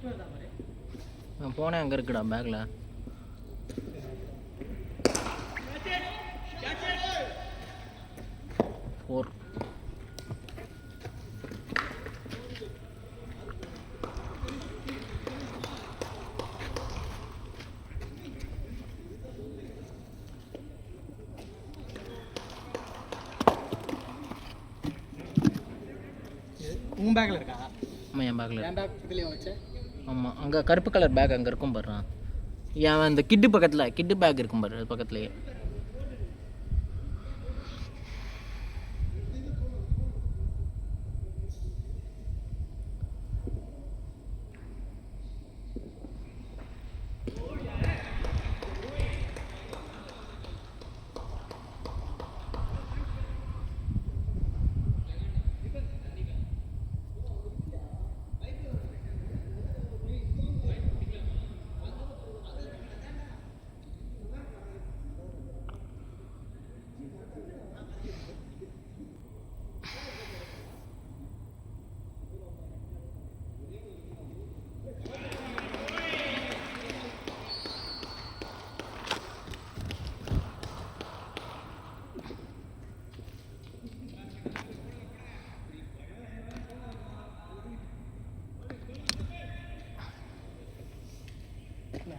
நான் போனேன், அங்கே இருக்குடா பேக்கில். ஃபோர். உன் பேக்கில் இருக்கா? ஆமாம், என் பேக்கில். என் பேக் இதுலேயும் வச்சேன். ஆமாம், அங்கே கருப்பு கலர் பேக் அங்கே இருக்கும் பாருறான். ஏன் அந்த கிட்டு பக்கத்தில் கிட்டு பேக் இருக்கும் பாரு, அது பக்கத்துலேயே.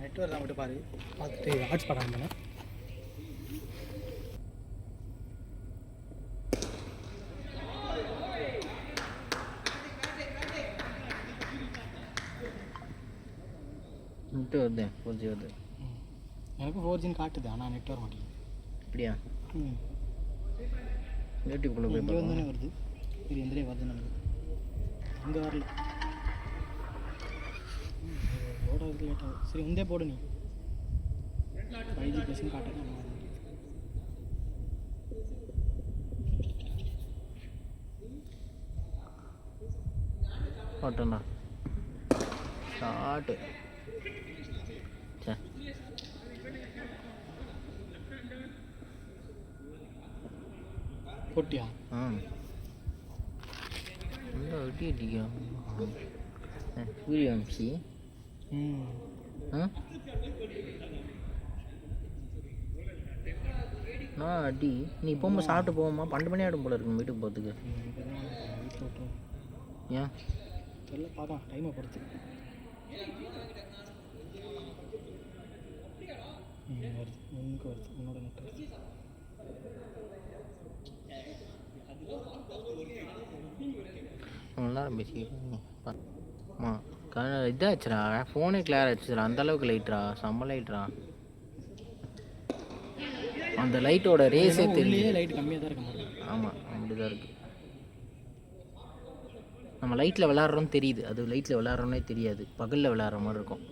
நெட்வொர்க் தான் மட்டும் பாரு, பார்த்துட்டு ஹாட்ஸ் பாடாமல் தானே. நெட்டு வருது, 4G வருது. எனக்கு 4Gன்னு காட்டுது, ஆனால் நெட்வொர்க் மாட்டேங்குது. அப்படியா? யூடியூப்குள்ளே போய் இங்கே வந்து வருது, இது எந்திரே வருதுன்னு நினைக்குது. அங்கே வரல, போடுறதுக்கு லேட் ஆகுது. சரி உந்தே போடு, நீ 5G ப்ளஸ்ன்னு காட்டுது. போட்டோண்ணா ஷார்ட்டு. சே, போட்டியா? நல்லா அடி அடிக்கிறான் சூரியவம்சி. நான் அடி. நீ போகும்போது சாப்பிட்டு போவோமா? 12 மணி ஆகிடும் போல இருக்கு வீட்டுக்கு போகிறதுக்கு. வீட்டில் விட்டுருவோம். ஏன் தெரியல, பார்க்கலாம் டைமை பொறுத்து. வருது, உனக்கு வருது, உன்னோட நெட் வருது. நல்லா பேசிக்கிட்டு இதாச்சுரா, ஃபோனே கிளியர் ஆச்சுரா. அந்தளவுக்கு லைட்ரா, செம்ம லைட்ரா. அந்த லைட்டோட ரேஸே தெரியல. லைட் கம்மியாக தான் இருக்க மாதிரி. ஆமாம், அப்படி தான் இருக்குது. நம்ம லைட்டில் விளாட்றோன்னு தெரியுது, அது லைட்டில் விளாட்றோன்னே தெரியாது. பகலில் விளாட்ற மாதிரி இருக்கும்.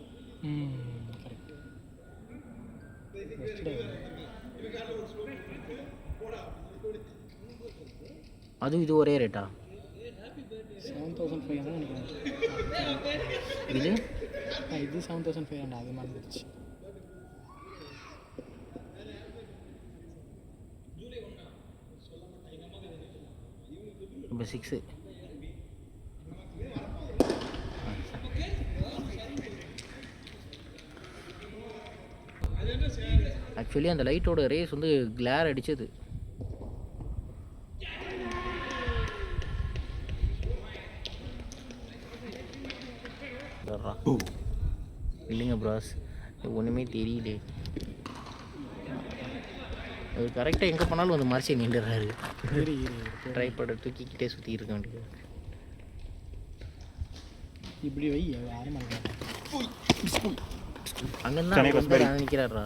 அதுவும் இது ஒரே ரேட்டா? 7500 நினைக்கிறேன். இது இது 7500 அது மாதிரி இருந்துச்சு. இப்போ 6. ஆக்சுவலி அந்த லைட்டோட ரேஸ் வந்து கிளார் அடிச்சது. இல்லைங்க ப்ராஸ், ஒன்றுமே தெரியல. அது கரெக்டாக எங்கே போனாலும் வந்து மறைச்சி நின்றுறாரு. ட்ரைபாடை தூக்கிக்கிட்டே சுற்றி இருக்க வேண்டியது. இப்படி வை, அங்கேருந்து நிற்கிறாரா?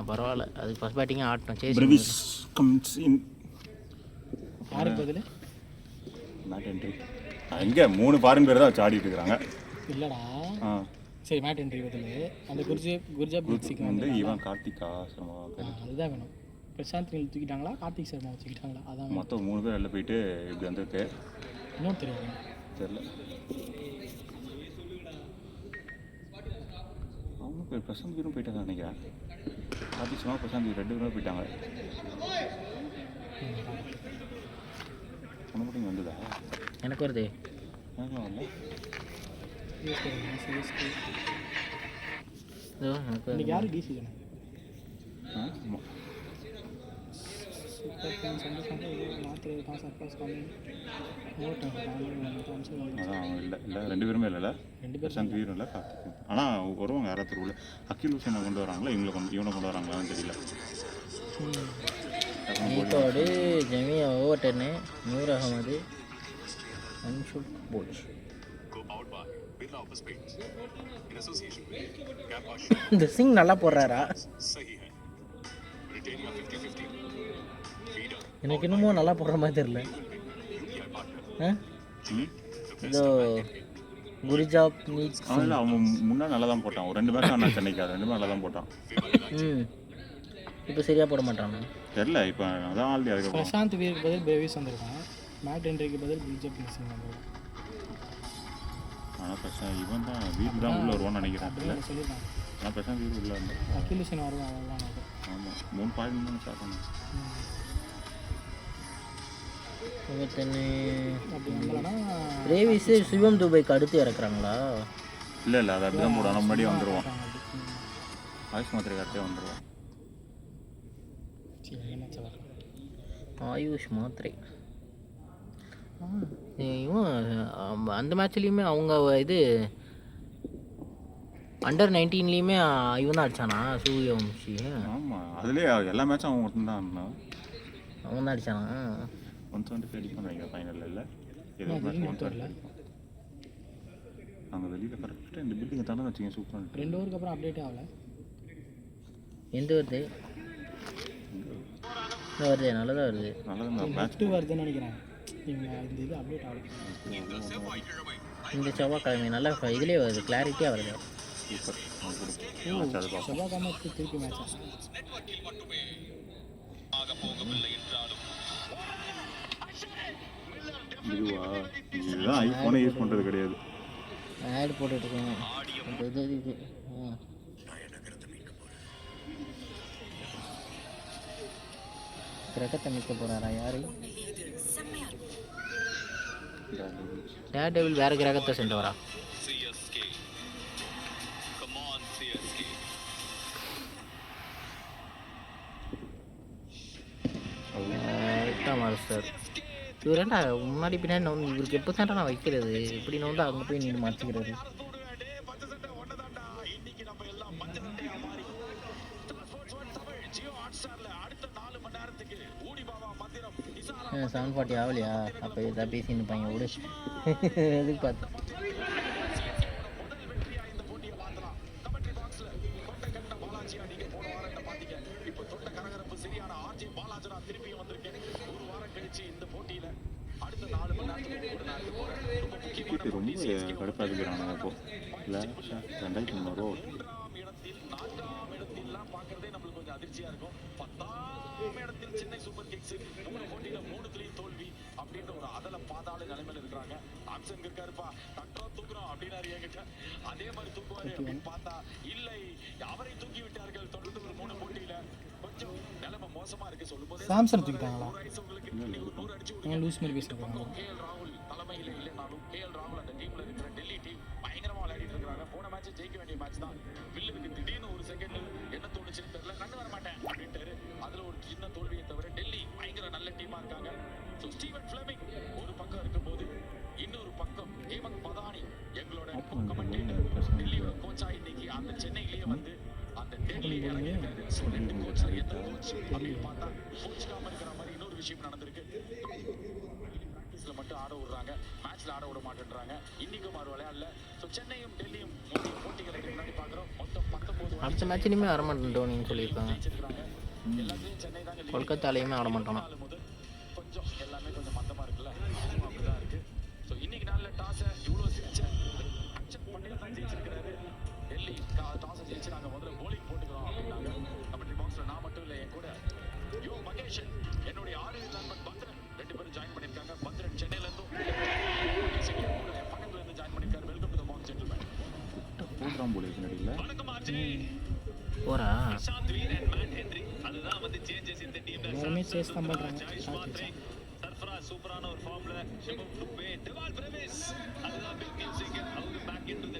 பரவாயில்ல, அது ஃபர்ஸ்ட் பேட்டிங்கே ஆட்டணும். சேஸ் யாருக்கு பதில் மேட் என்ட்ரி எங்கே 3 ஃபாரின் பேர் தான் வச்சு ஆடிட்டு இருக்கிறாங்க. இல்லைடா, சரி மேட் என்ட்ரி பதில் அந்த குர்ஜாப் வந்து இவன் கார்த்திகா சர்மா. அதுதான் வேணும். பிரசாந்த் நீல் தூக்கிட்டாங்களா, கார்த்திக் சர்மா வச்சுக்கிட்டாங்களா? அதான் மொத்தம் 3 பேர் வெளில போயிட்டு இப்படி வந்துருக்கு. இன்னும் தெரியாது, தெரில. அவங்க பேர் பிரசாந்த் வீரும் போயிட்டாங்க நினைக்கிறேன். கார்த்திக் சர்மா பிரசாந்த் வீர் 2 பேரும் போயிட்டாங்க. உனக்கு மட்டும் வந்ததா? எனக்கு வருது. எனக்குலாம் வரல. சிஎஸ்கே இதோ எனக்கு இன்னைக்கு யார் டிசி தானே ஆமாம். சூப்பர் கிங்ஸ் வந்து மாத்திரை தான் சர்ப்ரைஸ் பண்ணி ஓட்டாங்க அதான் அவன் இல்லை ரெண்டு பேருமே இல்லைல்ல. ரெண்டு பேர் பிரசாந்த் வீரும் இல்லை, கார்த்திக்கும். ஆனால் வருவாங்க யாராவது உள்ள. அகில் ஹுசேனை கொண்டு வராங்களா இவனை கொண்டு வராங்களான்னு தெரியல. ஈத்தோடு ஜமியா ஓவர் 10 நூர் அகமது அன்ஷுக் போச். இந்த சிங் நல்லா போடுறாரா? எனக்கு இன்னமும் நல்லா போடுற மாதிரி தெரியல. இதோ குரிஜாப் நீட் அவன் அவன் முன்னாடி நல்லா தான் போட்டான். ஒரு 2 மேட்ச் ஆனால் சென்னைக்கு 2 நல்லா தான் போட்டான். இப்போ சரியாக போட மாட்டாங்க தெரியல. இப்போ அதான் ஆல்ரெடி அதுக்கப்புறம் பிரசாந்த் வீருக்கு பதில் பிரேவிஸ் வந்திருக்கான். மேட் ஹென்ரிக்கு பதில் குரிஜாப் சிங் வந்திருக்கான். ஆனால் பிரசாந்த் இவன் தான் வீடு தான் உள்ளே வருவான்னு நினைக்கிறேன். இல்லை சொல்லியிருக்காங்க. ஆனால் பிரசாந்த் வீடு உள்ளே இருந்தான். அகில் ஹுசேன் வருவான் அவ்வளோதான். ஆமாம் 3 பாயிண்ட் தான் ஸ்டார்ட் பண்ணேன். அப்படி வந்தாங்கன்னா ரேவிஸு சிவம் துபைக்கு அடுத்து இறக்குறாங்களா? இல்லை அது அப்படி தான் போடுவான். முன்னாடியே வந்துடுவான். ஆயுஷ் மாத்திரை கரெக்டே வந்துடுவான். ஆயுஷ் மாத்திரை இவன் அந்த மேட்ச்லேயுமே அவங்க இது அண்டர் 19லேயுமே இவன் தான் அடித்தானா சூரியவம்சி? ஆமாம் அதுலேயே எல்லா மேட்சும் அவன் மட்டும்தான் இருந்தான். அவன் தான் அடித்தானா? 125 அடிப்பான் நினைக்கிறேன் ஃபைனலில். இல்லை ஏதோ மேட்ச் 125 அடிப்பான். நாங்கள் வெளியில் கரெக்டாக இந்த பில்டிங்கை தானே வச்சுக்கேன். சூப்பர் 2 ஓவருக்கு அப்புறம் அப்டேட்டே ஆகலை. எந்த வருது? வருது நல்லதாக வருது. நல்லதான் மேட்ச் நெக்ஸ்ட்டு வருதுன்னு நினைக்கிறேன். இவங்க இந்த இது அப்டேட் ஆகலை. இந்த செவ்வாய்க்கிழமை நல்லா இதுலேயே வருது, கிளாரிட்டியாக வருது. சூப்பர் மேட்ச் அது பார்ப்போம். செவ்வாய்க்கிழமை திருப்பி மேட்ச் இதுதான் ஐஃபோனே யூஸ் பண்ணுறது கிடையாது. ஆட் போட்டுட்ருக்கேன். இது கிரகத்தை நிற்க போகிறாரா யார்? டேர் டெவில் வேறு கிரகத்தை சென்றவரா? சார் இவர் ஏன்டா முன்னாடி பின்னாடி நான் இவருக்கு எப்போ தான்டா நான் வைக்கிறது? இப்படி நான் வந்து அங்கே போய் நின்று மாற்றிக்கிறது. ஆ 740 ஆகலையா? அப்போ எதாவது பேசி நிற்பாங்க விடு. எதுக்கு பார்த்தேன். ரொம்ப கடுப்பாக இருக்கிறாங்க இப்போ. இல்லை 2300 ரூபா. அதிர்ச்சியா இருக்கும். 10ஆம் இடத்தில் சென்னை சூப்பர் கிங்ஸ் 3 போட்டியில 3 தோல்வி அப்படின்ற ஒரு அதல பாதாள நிலைமையில இருக்காங்க. ஆப்ஷன் இருக்காருப்பா தட்டுறோம் தூக்குறோம் அப்படின்னாரு என்கிட்ட. அதே மாதிரி தூக்குவாரு அப்படின்னு பார்த்தா இல்லை, அவரை தூக்கி விட்டார்கள். தொடர்ந்து ஒரு 3 போட்டியில கொஞ்சம் நிலைமை மோசமா இருக்கு. சொல்லும் போது சாம்சங் தூக்கிட்டாங்களா? உங்களுக்கு 100 அடிச்சு லூஸ் மாதிரி பேசுறாங்க. கேஎல் ராகுல் தலைமையில இல்லைனாலும் கேஎல் ராகுல் அந்த டீம்ல இருக்கிற டெல்லி டீம் பயங்கரமா விளையாடிட்டு இருக்காங்க. போன மேட்ச் ஜெயிக்க வேண்டிய மேட்ச் தான். வில்லுக்கு திடீர்னு ஒரு செகண்ட் என்ன தோணுச்சுன்னு தெரியல, கண்டு வர மாட்டேன் அப்படின்ட்டாரு. அதுல ஒரு சின்ன தோல்வியை தவிர டெல்லி பயங்கர நல்ல டீமா இருக்காங்க. ஸோ ஸ்டீவன் ஃபிளமிங் ஒரு பக்கம் இருக்கும்போது இன்னொரு பக்கம் ஹேமந்த் மதானி எங்களோட கமெண்டேட்டர் டெல்லியோட கோச்சா இன்னைக்கு அந்த சென்னையிலேயே வந்து அந்த டெல்லி இறங்கியிருக்காரு. ஸோ 2 கோச் எந்த கோச் அப்படின்னு பார்த்தா கோச்சுக்காம இருக்கிற மாதிரி இன்னொரு விஷயம் நடந்திருக்கு. ப்ராக்டிஸ்ல மட்டும் ஆட விடுறாங்க, மேட்ச்ல ஆட விட மாட்டேன்றாங்க. இன்னைக்கும் அவர் விளையாடல. ஸோ சென்னையும் டெல்லியும் போட்டிகளை முன்னாடி பார்க்குறோம். மொத்தம் 19 அடுத்த மேட்ச்லையுமே ஆட மாட்டேன் டோனின்னு சொல்லியிருக்காங்க. எல்லாத்தையும் சென்னை தாங்க. கொல்கத்தாலையுமே ஆட மாட்டோம். கொஞ்சம் எல்லாமே கொஞ்சம் மந்தமா இருக்குல்ல, அப்படிதான் இருக்கு. ஸோ இன்னைக்கு நாளில் டாஸை இவ்வளோ சிரிச்ச அக்ஷன் பட்டேல் தான் ஜெயிச்சிருக்கிறாரு. டெல்லி டாஸை ஜெயிச்சு நாங்கள் முதல்ல போலிங் போட்டுக்கிறோம் அப்படின்னாங்க. கமெண்ட்ரி பாக்ஸில் நான் மட்டும் இல்லை, என் கூட மகேஷன் என்னுடைய 6 நண்பன் பத்ரன் 2 பேரும் ஜாயின் பண்ணியிருக்காங்க. பத்ரன் சென்னையிலேருந்தும் பக்கத்துல இருந்து ஜாயின் பண்ணியிருக்காரு. Welcome to the box gentleman. போடுறான் போல இருக்கு நடிகல. வணக்கம் ஆர்ஜி. போறா Prashant Veer and Matt Henry அதுதான் வந்து சேஞ்சஸ் இந்த டீம்ல. எல்லாமே சேஸ் தான் பண்றாங்க. சர்ஃப்ராஸ் சூப்பரான ஒரு ஃபார்ம்ல. ஷிபம் டுபே டெவால் பிரேவிஸ் அதுதான் பிக் மியூசிக். அவங்க பேக் இன்டு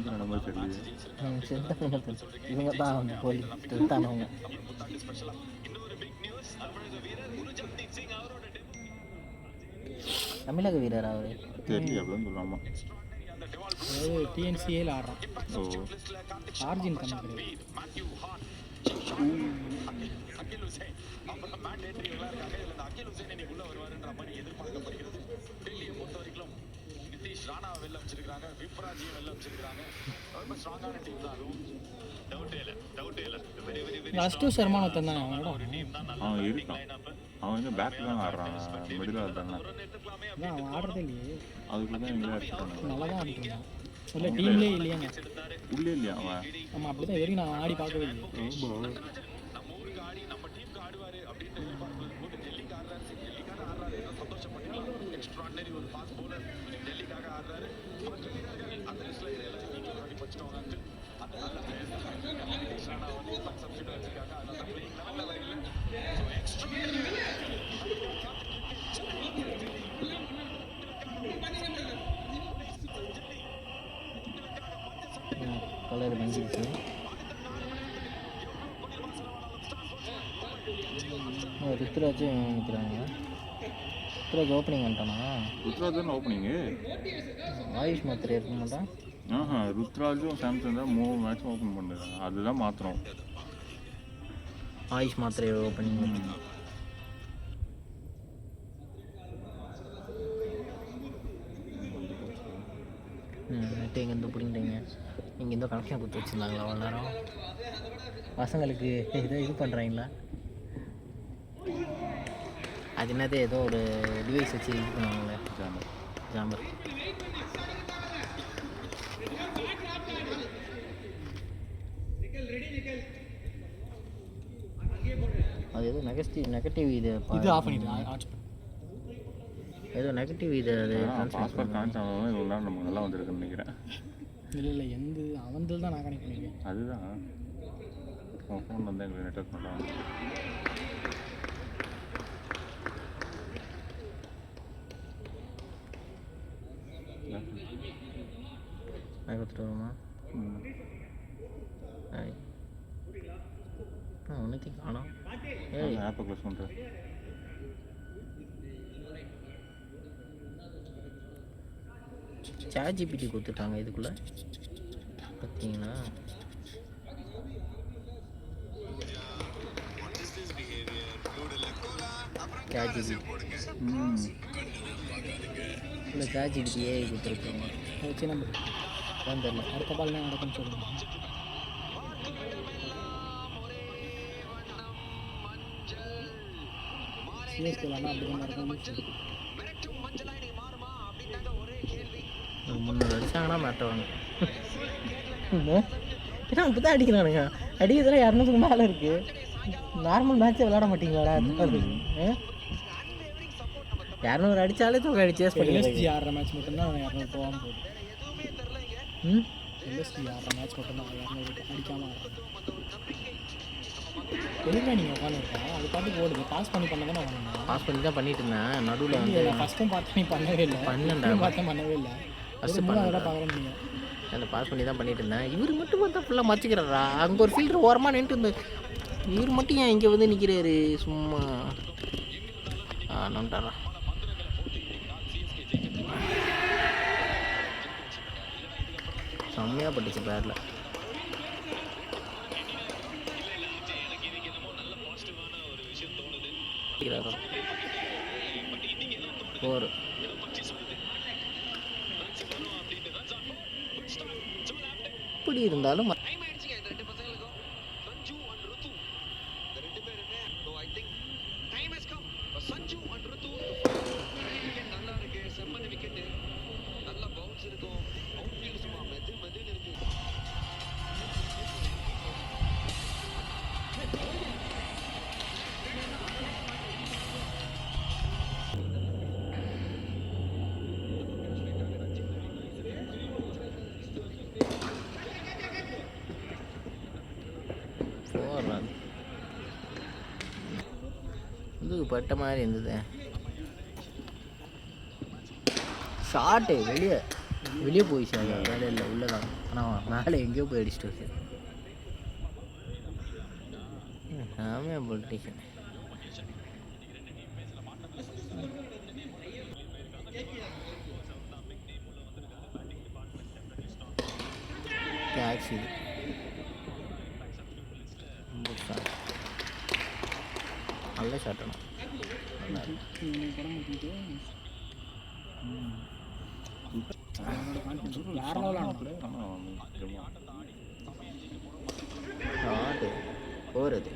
எனக்கு நம்ம தெரியல. இவங்க தான் அவங்க போலி திருத்தானவங்க. தமிழக வீரர் அவர். தெரியல அப்படின்னு சொல்லாமா. அதாவது டிஎன்சிஏல ஆடுறான். ஓ ஆர்ஜின் தமிழ் கிடையாது. ராணா வெளில வச்சிருக்காங்க, விப்ராஜியும் வெளில வச்சிருக்காங்க. ரொம்ப ஸ்ட்ராங்கான டீம் தான் அதுவும். டவுட்டே இல்லை. அஷ்டு சர்மான் ஒருத்தன் தானே அவனோட அவன் இருக்கான். அவன் வந்து பேக் தான் ஆடுறான், மிடில் ஆடுறாங்க. அதான் அவன் ஆடுறதே இல்லையே. அதுக்குள்ள தான் எங்கே அடிச்சுட்டாங்க. நல்லா தான் ஆடிட்டு இருந்தான். இல்லை டீம்லேயே இல்லையாங்க. உள்ளே இல்லையா அவன்? ஆமாம் அப்படி தான் வரைக்கும் நான் ஆடி பார்க்கவே இல்லை. நம்ம ஊருக்கு ஆடி நம்ம டீமுக்கு ஆடுவாரு அப்படின்னு எதிர்பார்க்கும் டெல்லிக்கு ஆடுறாரு. டெல்லிக்காக ஆடுறாரு, சந்தோஷப்பட்டுக்கலாம். எக்ஸ்ட்ராடனரி ஒரு ஃபாஸ்ட் பவுலர் டெல்லிக்காக ஆடுறாரு. அந்த லிஸ்ட்ல எல்லாரும் படிச்சிட்டவங்க அந்த நல்ல பிளேயர்ஸ் ராணா வந்து சப்ஸ்டியூட் வச்சிருக்காங்க. அதனால பிளேயிங் லெவலில் வரையில ஸோ எக்ஸ்ட்ராடனரி கலர் மங்கிடுச்சு. ருத்ராஜும் நிற்கிறாங்க. ருத்ராஜ் ஓப்பனிங் வந்துட்டானா? ருத்ராஜ் தானே ஓப்பனிங்கு. ஆயுஷ் மாத்திரை இருக்க மாட்டான். ருத்ராஜும் சாம்சங் தான் 3 மேட்சும் ஓப்பன் பண்ணுறாங்க. அதுதான் மாத்திரம். ஆயுஷ் மாத்திரை ஓப்பனிங். நெட்டு எங்கேருந்து பிடிங்கிட்டீங்க? இங்கேருந்தோ கனெக்ஷன் கொடுத்து வச்சுருந்தாங்களா அவ்வளோ நேரம்? பசங்களுக்கு இது பண்ணுறாங்களா? அது என்னது ஏதோ ஒரு டிவைஸ் வச்சு இது பண்ணுவாங்களே, ஜாம்பர். அது ஏதோ நெகட்டிவ் இது ஆஃப் பண்ணிட்டு ஏதோ நெகட்டிவ் இது அது பாஸ்போர்ட் கனெக்ட் ஆகாமல் இவ்வளோ நேரம் நமக்கு நல்லா வந்திருக்குன்னு நினைக்கிறேன். இல்லை எந்த அவன்தில் தான் நான் கனெக்ட் பண்ணியிருக்கேன். அதுதான் உன் ஃபோன் வந்து எங்களுக்கு நெட்ஒர்க் நல்லா வந்து கொடுத்துட்டு வருமா? ஒன்றுத்தையும் காணோம். ஆப்பை க்ளோஸ் பண்ணுறேன். ChatGPT கொடுத்துட்டாங்க இதுக்குள்ளே பார்த்தீங்களா? ChatGPT இல்லை ChatGPT ஏஐ கொடுத்துருக்காங்க. வச்சு நம்ம தான் தெரியல. அடுத்த பால் என்ன நடக்கும்னு சொல்லுங்கள். சிஎஸ்கேலாம் அப்படி தான் நடக்கும். முன்னூறு அடிச்சாங்கன்னா மாட்டுவாங்க. ஏன்னா அப்போ தான் அடிக்கிறானுங்க. அடிக்கிறதுலாம் 200க்கு மேலே இருக்குது. நார்மல் மேட்ச்சே விளையாட மாட்டீங்களாடா? 200 அடித்தாலே தொகை அடிச்சு சேஸ் பண்ணி எல்எஸ்டி ஆடுற மேட்ச் மட்டும்தான் 200 போகாமல் போகுது. எல்எஸ்டி ஆடுற மேட்ச் மட்டும்தான் 200 அடிக்காமல் ஆடுறாங்க. எதுக்காக நீங்கள் உட்காந்துருக்கேன்? அது பாட்டுக்கு ஓடுது. பாஸ் பண்ணி பண்ண தானே வரணும். பாஸ் பண்ணி தான் பண்ணிட்டு இருந்தேன். நடுவில் வந்து ஃபஸ்ட்டும் பார்த்து நீ பண்ணவே இல்லை. பார்த்தேன் பண்ணவே இல்லை. ஃபஸ்ட்டு அதெல்லாம் பார்க்குறேன். நீங்கள் அந்த பாஸ் பண்ணி தான் பண்ணிட்டு இருந்தேன். இவர் மட்டும் பார்த்தா ஃபுல்லாக மச்சிக்கிறாரா? அங்கே ஒரு ஃபில்டர் ஓரமாக நின்றுட்டு இருந்தேன். இவர் மட்டும் ஏன் இங்கே வந்து நிற்கிறாரு சும்மா? நோண்டாரா செம்மையாக பட்டுச்சு பேரில். போர் இப்படி இருந்தாலும் பட்ட மாதிரி இருந்தது. ஷார்ட்டு வெளியே போயிடுச்சு. வேலை இல்லை உள்ளதான். ஆனால் மேலே எங்கேயோ போய் அடிச்சுட்டு வருது. ஆமாம் பொலிட்டிஷியன். கேட்ச் இது. நல்ல ஷாட்டணும். படம் முடிச்சுட்டு வேற லெவல் ஷாட்டு போகிறது.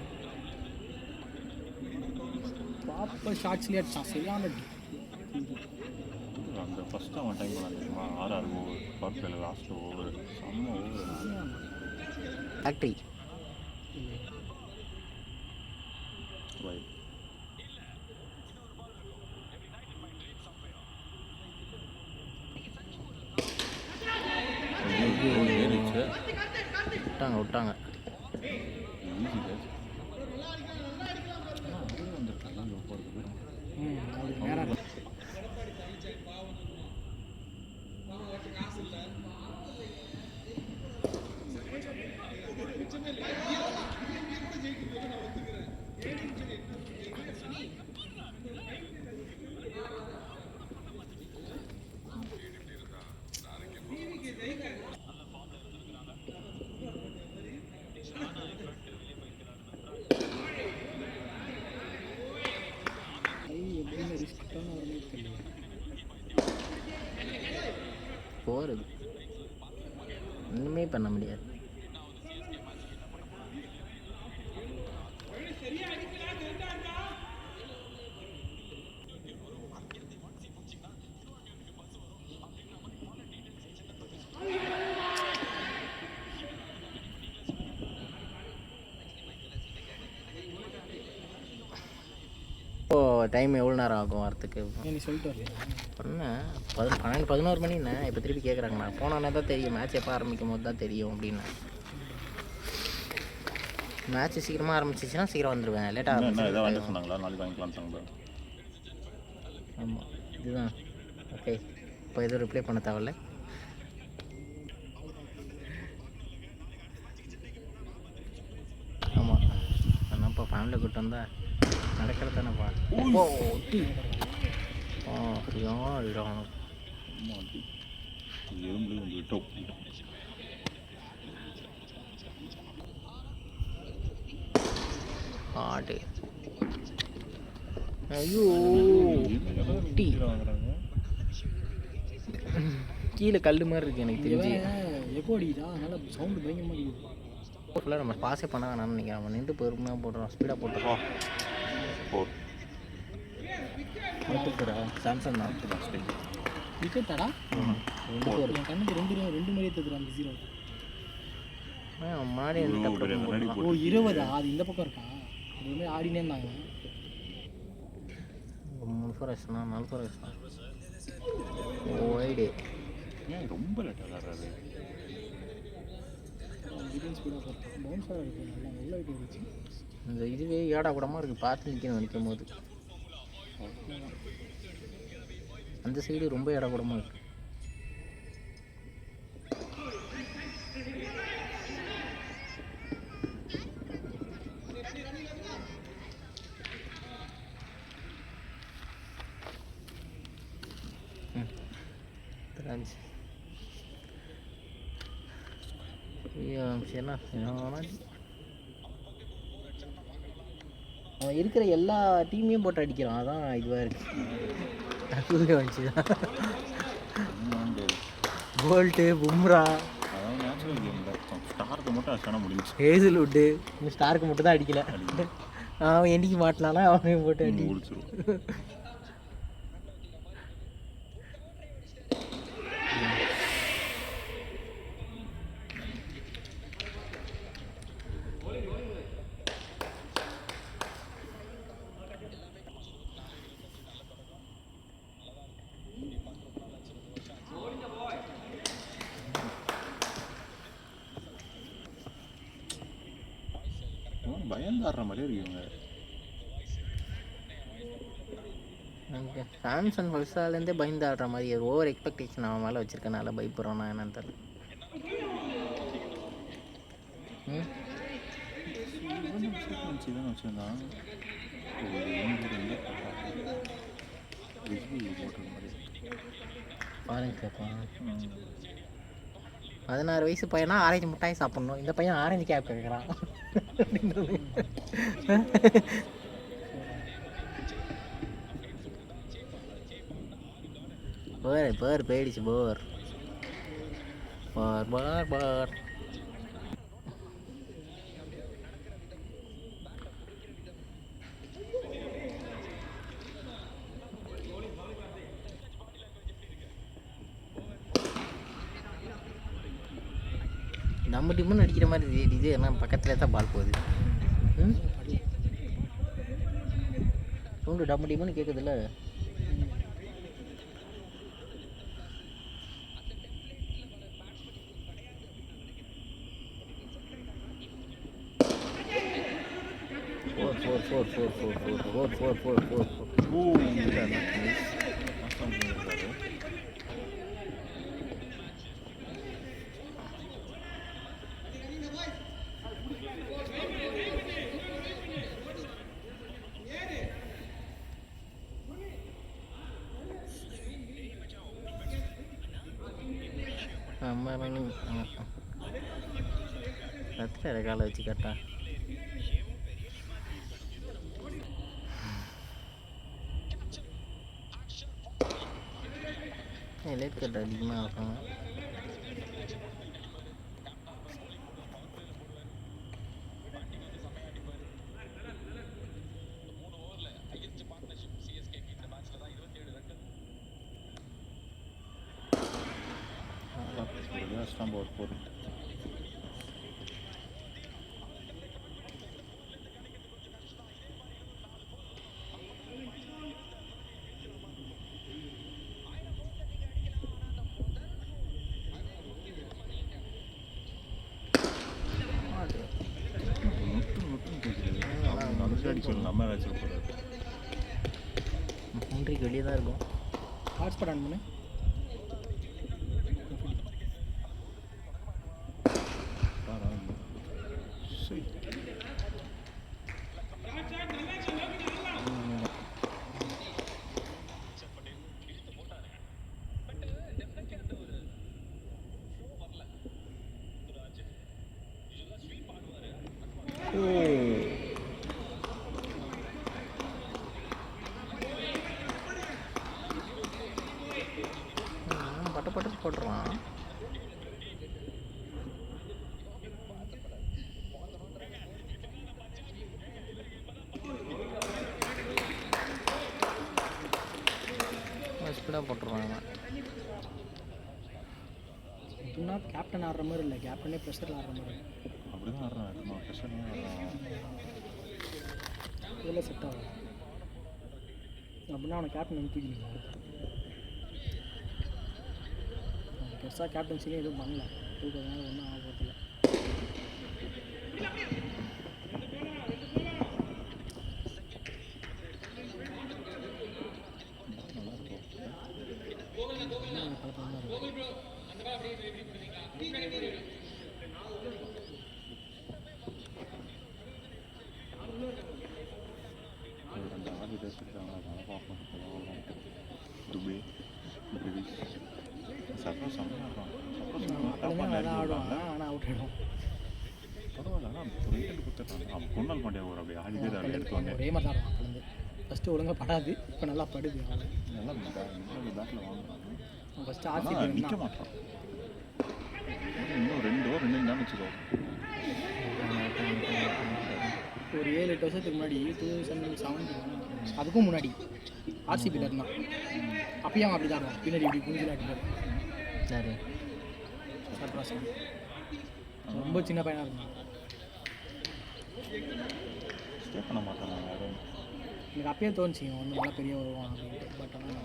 ப்ராப்பர் ஷாட்ஸ்லேயே அடிச்சான். சரியான அந்த ஃபஸ்ட்டு அவன் டைம் பண்ண தெரியுமா 6 ஓவர் பவர் பிளேல லாஸ்ட் ஓவர் செம்ம ஓவர். ஃபேக்ட்ரி ஏறிச்சு விட்டாங்க விட்டாங்க. Easy catch. வந்துருக்காங்க போகிறதுக்கு. நேரம் எப்படின்னு ரிஸ்க்கான ஒரு மாதிரி தெரியல. போகிறது ஒன்றுமே பண்ண முடியாது. இப்போது டைம் எவ்வளோ நேரம் ஆகும் வரத்துக்கு? நீ சொல்லிட்டு வரலையா? சொன்னேன் 12-11 மணிண்ணே. இப்போ திருப்பி கேட்குறாங்க. நான் போனோன்னே தான் தெரியும் மேட்ச் எப்போ ஆரம்பிக்கும் போது தான் தெரியும் அப்படின்னு. மேட்ச் சீக்கிரமாக ஆரம்பிச்சிச்சுன்னா சீக்கிரம் வந்துடுவேன். லேட்டாக என்ன எதாவது வாங்க ஆரம்பிச்சு. சொன்னாங்களா? நாளைக்கு வாங்கிக்கலாம்னு சொன்னாங்க. ஆமாம் இதுதான் ஓகே. இப்போ எதுவும் ரிப்ளை பண்ண தேவையில்ல. ஆமாம் ஆனால் இப்போ ஃபேமிலியை கூப்பிட்டு வந்தால் நடக்கிறது தானேப்பா. எறும்பு வந்து விட்டோம். ஆடு ஐயோ டீ கீழே கல் மாதிரி இருக்கு எனக்கு தெரிஞ்சு. எப்போ அடிக்குதா? அதனால சவுண்டு பயங்கரமாக அடிக்குது. ஃபுல்லாக நம்ம பாஸே பண்ண வேணாம்னு நினைக்கிறேன். நம்ம நின்று பொறுமையாக போடுறோம். ஸ்பீடாக போட்டுறோம். பார்த்துக்கிறா சாம்சங் தான் விக்கெட்டாடா? என் கண்ணுக்கு ரெண்டு மாதிரியே தெரியுது அந்த 0. முன்னாடி ஓ 20 அது இந்த பக்கம் இருக்கா? இதுமாதிரி ஆடினே இருந்தாங்க. 3 4 வச்சுனா 4 4 வச்சுனா ஓய்டு. ஏன் ரொம்ப லேட்டாக விளாட்றாரு? பவுன்ஸாக இருக்குது. நல்லா உள்ள இருந்துச்சு. இந்த இதுவே ஏடா கூடமாக இருக்குது. பார்த்து நிற்கணும் நிற்கும் போது. அந்த சைடு ரொம்ப ஏடா கூடமாக இருக்குது. அவன் இருக்கிற எல்லா டீமையும் போட்டு அடிக்கிறான். அதான் இதுவாக இருக்கு. வந்துச்சு போல்ட்டு பும்ரா அதாவது நேச்சுரல் கேமில் ஸ்டாருக்கு மட்டும் அடிச்சானா முடிஞ்சு. ஹேசல்வுட்டு ஸ்டாருக்கு மட்டும் தான் அடிக்கல. அவன் என்னைக்கு மாட்டினானா அவனையும் போட்டு அடி முடிச்சிடும். பயந்தாடுற மாதிரியே இருக்குங்க. சாம்சங் ஃபர்ஸ்ட்லேருந்தே பயந்து ஆடுற மாதிரி ஓவர் எக்ஸ்பெக்டேஷன் அவன் மேலே வச்சுருக்கனால பயப்படுறான். என்னன்னு தெரியல. ம் தான் வச்சுருந்தான் ஒரு 2 பிஸ்பி போட்டிருக்க மாதிரி. ஆரஞ்சு கேப்பா 16 வயசு பையனா ஆரஞ்சு மிட்டாய் சாப்பிட்ணும், இந்த பையன் ஆரஞ்சு கேப் கேட்குறான். போர் போயிடுச்சு போர் பார் பார் பார். நம்ம டிம்முன்னு அடிக்கிற மாதிரி இது என்ன பக்கத்தில் தான் பால் போகுது. ம் சவுண்டு டம்மு டிம்முன்னு கேட்குதுல்ல. ஃபோர். கத்திர காலை வச்சு கட்டா லேட் கட்ட அதிகமாக இருக்கும். ஒரு 4. நம்ம வச்சிருப்போம். மூன்றைக்கு வெளியே தான் இருக்கும். ஹாட்ஸ்பாட் ஆன் பண்ணு. பட்டு போட்டுருவான். ஸ்பீடாக போட்டுருவாங்க. எப்படின்னா கேப்டன் ஆடுற மாதிரி இல்லை, கேப்டனே ப்ரெஷரில் ஆடுற மாதிரி. அப்படி தான் ஆடுறான். ப்ரெஷர்லாம் இதில் செட் ஆகும். அப்படின்னா அவனை கேப்டன் வந்து தூக்கிடுங்க. பெருசாக கேப்டன்சிலே எதுவும் பண்ணல, தூக்கிறதுனால ஒன்றும் ஆக போகிறதில்ல. ஆனால் அவுட் ஆகிடும். பரவாயில்ல, ஆனால் ஒரு விக்கெட் கொடுத்துட்றாங்க. அவன் கொண்டால் மாட்டேன் ஒரு அப்படி ஆடிதே தான் எடுத்துவாங்க. ஒரே மாதிரி தான் இருக்கும். ஃபஸ்ட்டு ஒழுங்காக படாது, இப்போ நல்லா படுது. நல்லா பேட்டில் வாங்குறாங்க. ஃபஸ்ட்டு ஆர்சிபி நிற்க மாட்டான். இன்னும் 2 ஓவர் 2 தான் வச்சுக்கோ. ஒரு 7-8 வருஷத்துக்கு முன்னாடி 2017 அதுக்கும் முன்னாடி ஆர்சிபியில் இருந்தான். அப்பயும் அப்படி தான் இருக்கும். பின்னாடி இப்படி குஞ்சிலாட்டி சரி சர்ப்ராஸ். ரொம்ப சின்ன பையனாக இருந்தான். ஸ்டே பண்ண மாட்டாங்க யாரும். எனக்கு அப்பயே தோணுச்சு வந்து நல்லா பெரிய வருவான் அப்படின்ட்டு. பட் ஆனால்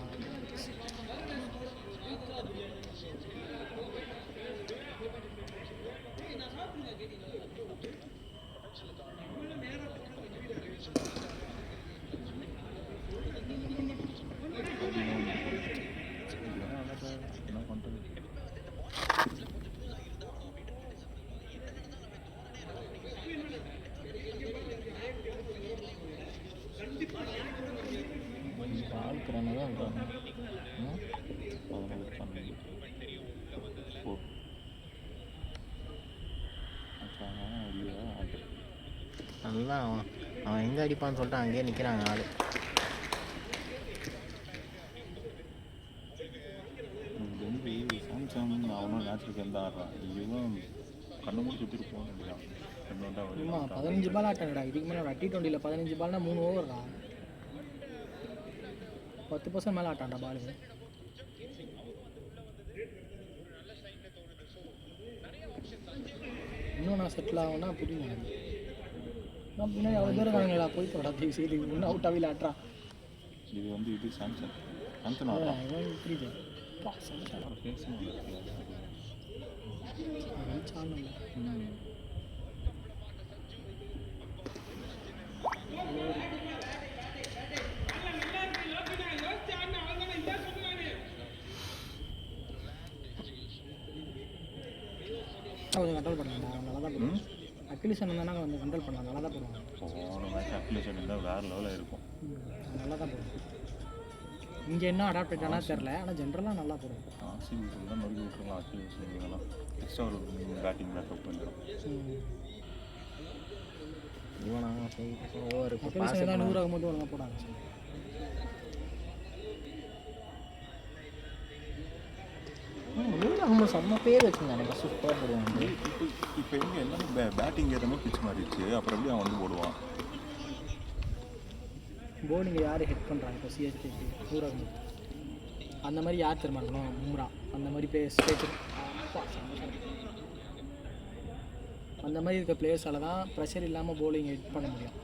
என்ன பண்ணுறது? சூப்பர் என்ன தான் பண்ணுறாங்க. 11 12 4 மச்சான் இல்லையா அது அதுதான் அவன் எங்கே அடிப்பான்னு சொல்லிட்டு அங்கேயே நிற்கிறாங்க ஆள். வந்து சாம்சங் அவனும் நேச்சுரல் எந்த ஆடுறான் இவன் கண்ணு மூடி சுற்றிட்டு போக வேண்டியதான். ஆமா 15 பால் ஆட்டாங்கடா. இதுக்கு மேலே T20 15 பால்னா 3 ஓவர்டா. 10% மேலே ஆட்டான்டா பாலு. இன்னும் நான் செட்டில் ஆகும்னா புரியும் எனக்கு. நான் பின்னாடி அவ்வளோ பேர் இருக்காங்களா போய் போடா தயவு செய்து இன்னும் அவுட் ஆவில ஆட்டுறான். இது வந்து இது சாம்சங் சாம்சங் ஆடுறான் இவன் புரியுது பேசணும். சாணும் கொஞ்சம் கண்ட்ரோல் பண்ணலாம். நல்லா தான் போடுவோம். அக்கிலிசன் வந்தானா கொஞ்சம் கண்ட்ரோல் பண்ணலாம். நல்லா தான் போடுவாங்க. போன மேட்ச் அப்ளிகேஷன் இருந்தால் வேறு லெவலில் இருக்கும். நல்லா தான் போடுவோம். இங்கே என்ன அடாப்ட் ஆகிட்டானா தெரில. ஆனால் ஜென்ரலாக நல்லா போடுவோம். ஆர்சிபி தான் நொறுக்கி விட்டுருலாம். அப்ளிகேஷன் இதெல்லாம் எக்ஸ்ட்ரா ஒரு பேட்டிங் பேக்கப் பண்ணிடும். இவனா சரி ஓவர் இப்போ அக்கிலிசன் தான் 100 ஆகும்போது ஒழுங்காக போடாங்க. அவங்க செம்ம பேர் வச்சுருந்தாங்க. சூப்பராக போடுவாங்க. இப்போ எங்கே எல்லாமே பேட்டிங் ஏற்ற மாதிரி பிச் மாறிடுச்சு. அப்புறம் எப்படி அவன் வந்து போடுவான்? போலிங் யார் ஹெட் பண்ணுறாங்க இப்போ சிஎஸ்கேக்கு 100 ஆகும்போது அந்த மாதிரி யார் தெரியுமா இருக்கணும்? பும்ரா அந்த மாதிரி அந்த மாதிரி இருக்க பிளேயர்ஸால் தான் ப்ரெஷர் இல்லாமல் போலிங் ஹெட் பண்ண முடியும்.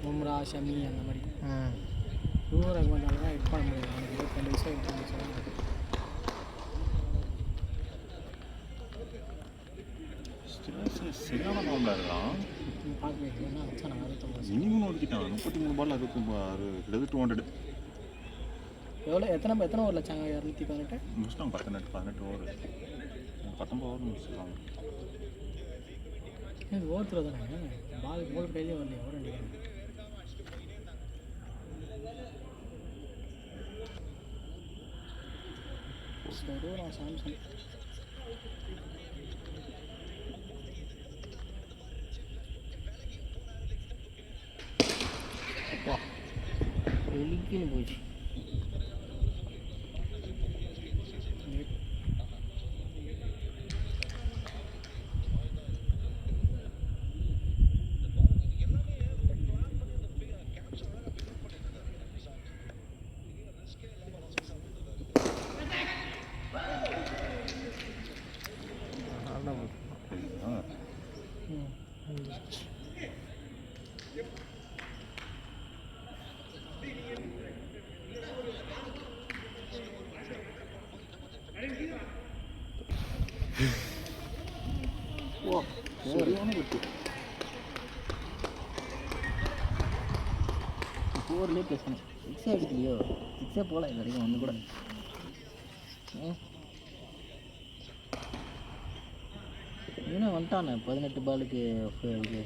பும்ரா ஷமி அந்த மாதிரி 100 ஆகும்போதால தான் ஹெட் பண்ண முடியும். எனக்கு 22 வயசு 22 வயசு சரியான ஃபார்மில் இருக்கான். பார்க்க வைக்கணும்னா வச்சா நான் 69 மினிமம் ஒதுக்கிட்டான். 33 பால் 66 கிட்டத்தட்ட 200 எத்தனை ஓவர் வச்சாங்க? 218 முடிச்சிட்டாங்க. 18 ஓவர் 19 ஓவர் முடிச்சிருக்காங்க. இது ஓவர் த்ரோ தானே. பால் கையிலே வரலையே ஓவர் அடிக்க. சரி நான் சாம்சங் வெளிக்குன்னு போச்சு. சரியான வெட்டு. ஓவர்லேயே பேசணும். 6 அடிக்கலையோ? 6 போகல இது வரைக்கும் ஒன்று கூட. இவனே வந்துட்டானே 18 பாலுக்கு இது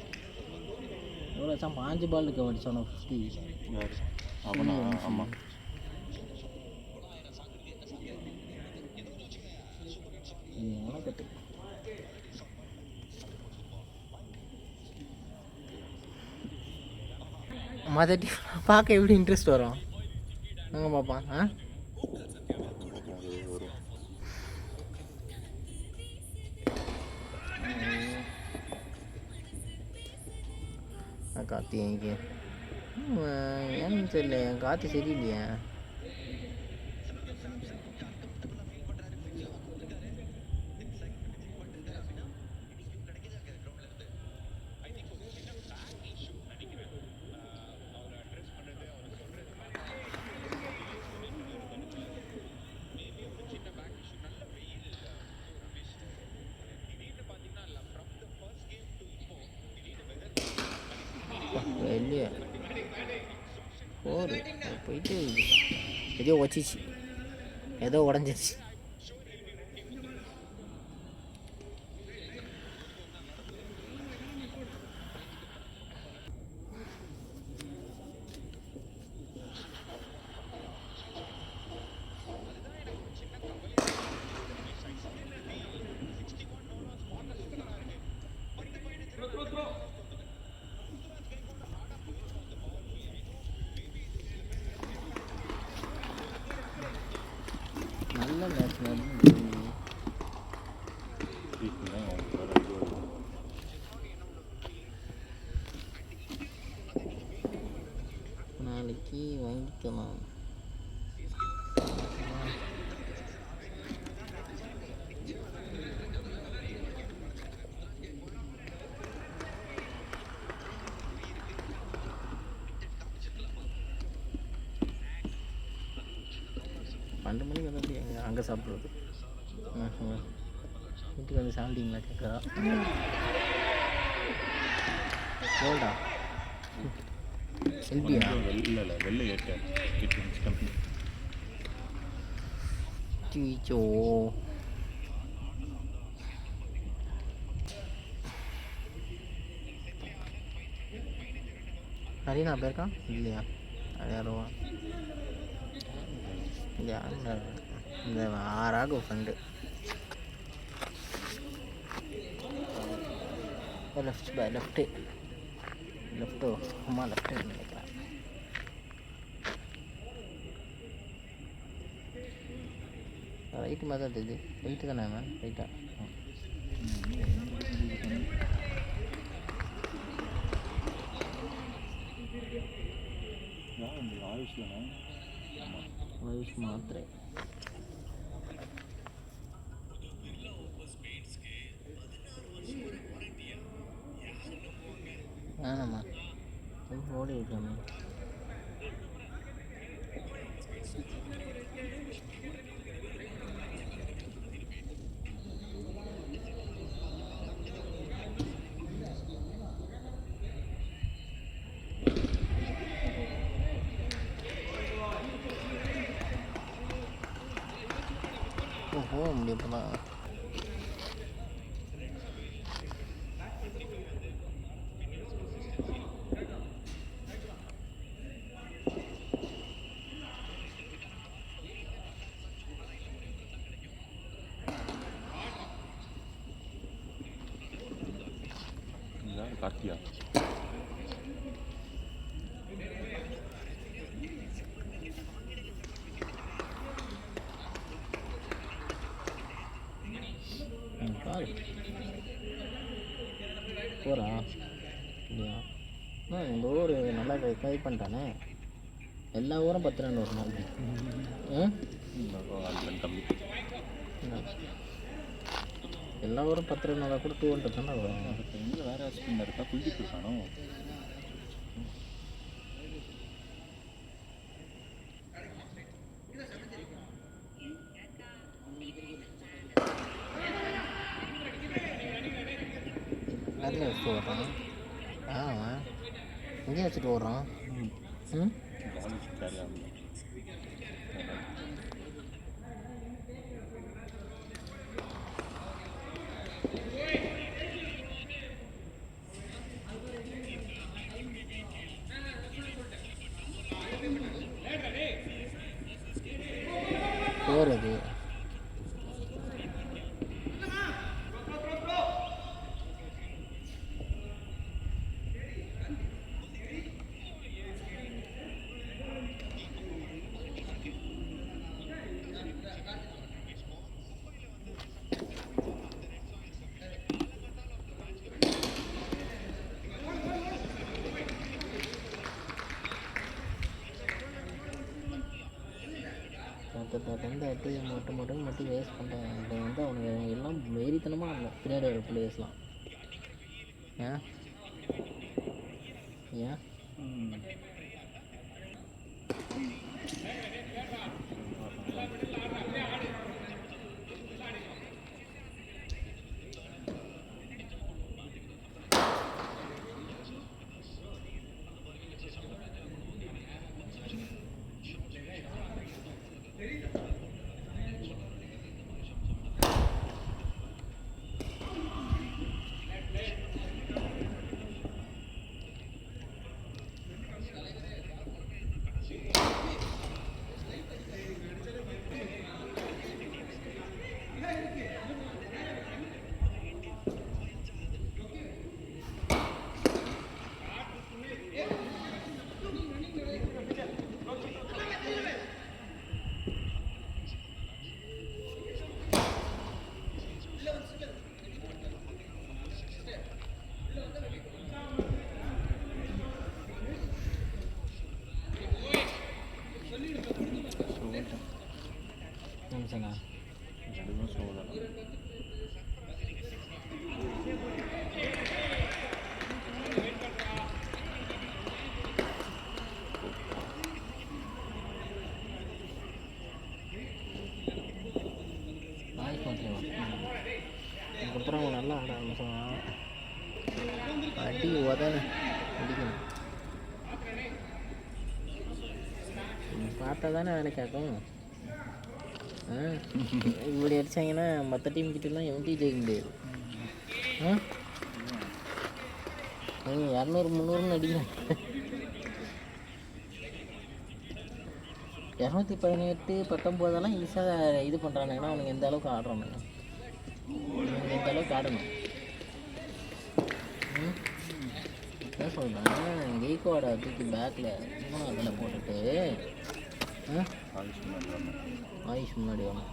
எவ்வளோ வச்சா 5 பாலுக்கு அடிச்சானோ 50. யார் அவனா? ஆமாம். எவ்வளோ கட்டு மற்ற டீம் பார்க்க எப்படி இன்ட்ரெஸ்ட் வரும்? நாங்கள் பார்ப்பான். கார்த்தி எங்கே ஏன்னு தெரியல. கார்த்தி சரியில்லையா? இல்லையா போடு போயிட்டு ஏதோ வச்சிச்சு, ஏதோ உடஞ்சிருச்சு. நல்ல மேட்ச் நடந்து நாளைக்கு வாங்கிக்கலாம். பன்னெண்டு மணிக்கு வந்து அப்படி அங்கே சாப்பிட்றது. வீட்டுக்கு வந்து சாப்பிட்டீங்களா கேட்குறா. கோல்டா செல்பியா இல்லை வெளில ஏற்ற கம்பெனி டீச்சோ ஹரினா போயிருக்கான் இல்லையா? யாரோவா இந்த ஆறாக ஃப்ரெண்டு லெஃப்ட்டோ அம்மா லெஃப்ட்டு நினைக்கிறேன். ரைட்டு மாதிரி தான் தெரியுது. ரைட்டு தானே மேம்? ரைட்டா? ஆயுஷ் மாத்திரை வேணாம்மா ஓடி விட்டுருமே. போக முடியும் இப்போ தான். கார்த்தியா பாரு போகிறா இல்லையா? இந்த ஊர் நல்லா ட்ரை பண்ணிட்டானே. எல்லா ஊரும் 10 ரன் வரணும். எல்லா ஊரும் 10 ரன் வந்தால் கூட 200 தானே வரும். எங்கே வேறு ஸ்பின்னர் இருக்கா? குளிச்சுட்டு இருக்கானோ? அதில் வச்சுட்டு ஓடுறான். அவன் எங்கேயும் வச்சுட்டு ஓடுறான். கேரி ஆகும். போகிறது வந்து அட்டி மட்டும் வேஸ்ட் பண்ணுறாங்க. இப்போ வந்து அவனுங்க எல்லாம் வெறித்தனமாக ஆகணும் பின்னாடி வர பிளேயர்ஸ்லாம். ஏன் ஏன் சாம்சனா? 2 ஸ்லோ தான். வாய்ஸ் மாற்றிடுவான். அதுக்கப்புறம் அவன் நல்லா ஆட ஆரம்பிச்சான். அடி உதவி அடிக்கணும். பார்த்தா தானே வேலை கேட்கும். இப்படி அடித்தாங்கன்னா மற்ற டீம் கிட்டலாம் எவன்ட்டையும் ஜெயிக்க முடியாது. நீங்கள் 200 300ன்னு அடிக்கிறேன். 218 19 ஈஸியாக இது பண்ணுறானுங்கன்னா அவனுக்கு எந்த அளவுக்கு ஆடுறானுங்க, அவனுக்கு எந்த அளவுக்கு ஆடணும். என்ன சொல்கிறேன், கெய்கோட தூக்கி பேக்கில் அதில் போட்டுட்டு ஆயுஷ் முன்னாடி வரணும்.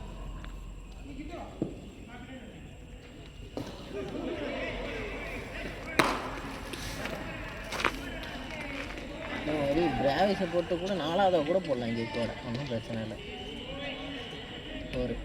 இந்த மாதிரி பிராவிஸை போட்டு கூட 4ஆவதை கூட போடலாம் கெய்கோட, ஒன்றும் பிரச்சனை இல்லை. ஒரு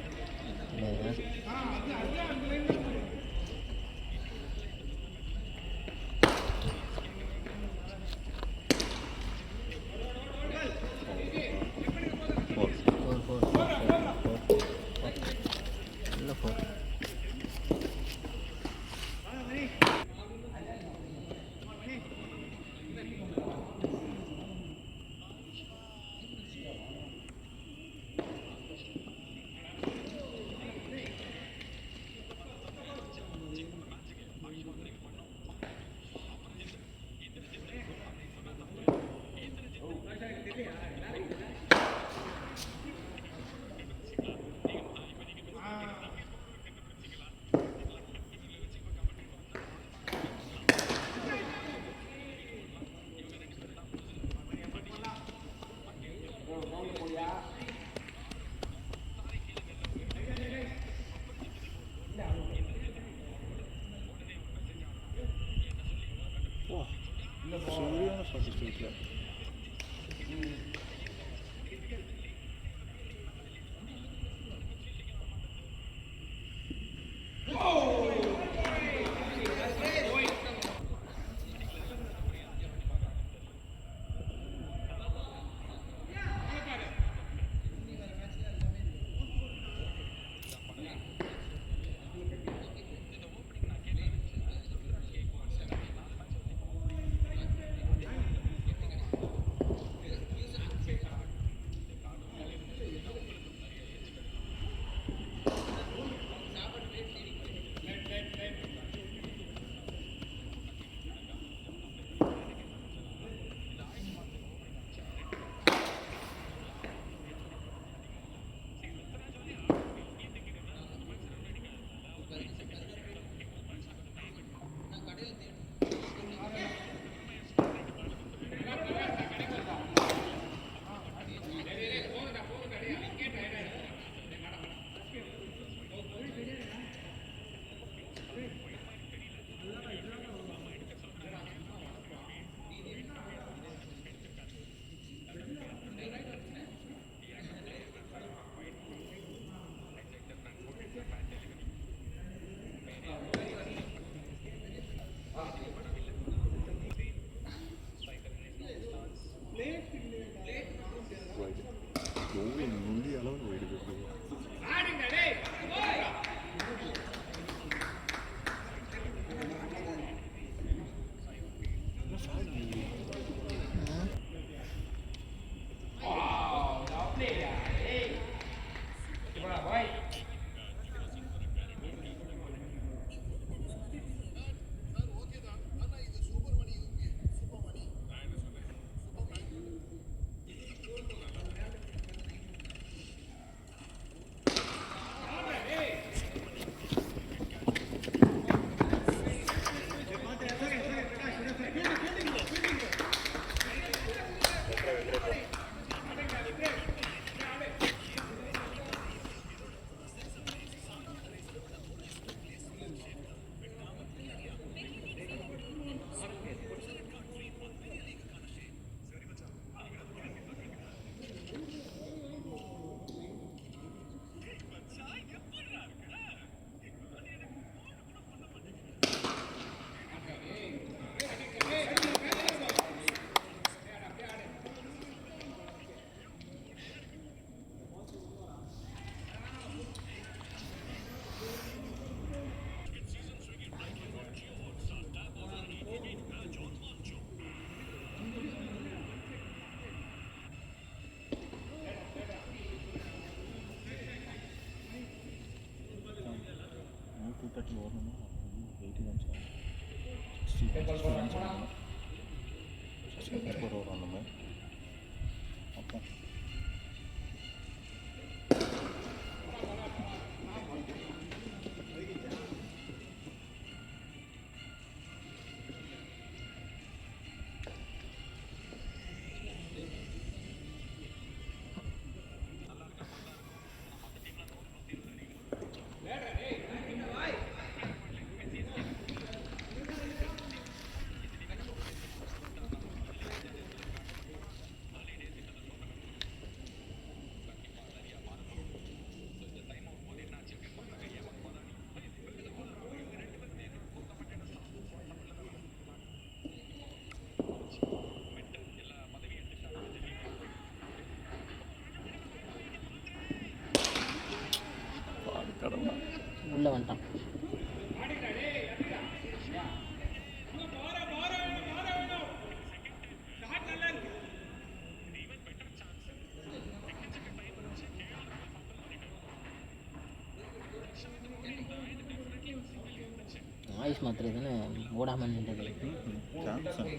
சரியான ஸ்டாட்டிஸ்டிக்ல சூப்பர் வரும் அந்த மாதிரி அப்போ கடந்தான் உள்ளே வந்துட்டான். ஆயுஷ் மாத்திரை தானே ஓடாமல் நின்றது. சாம்சங்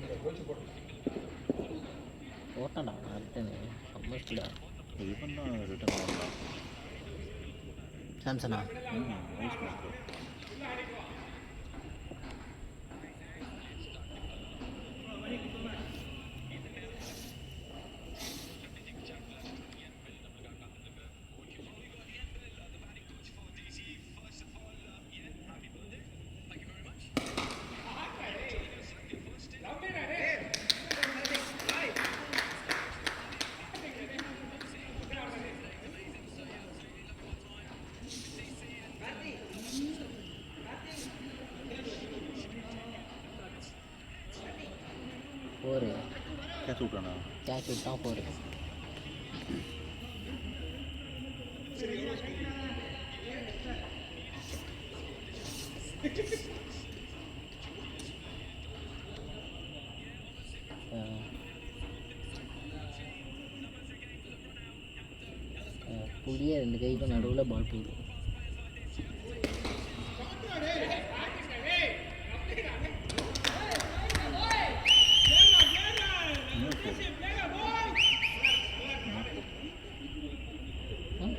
ஓட்டான்டா ரிட்டனு சம்மஸ்டா. இவன் தான் ரிட்டர்ன் பண்ணலாம். சாம்சனா ஐஸ் மாஸ்டர் போரு கேட்ச் விட்டானா? கேட்ச் விட்டான் போரு. புளிய 2 கைக்கும் நடுவில் பால் போகுது.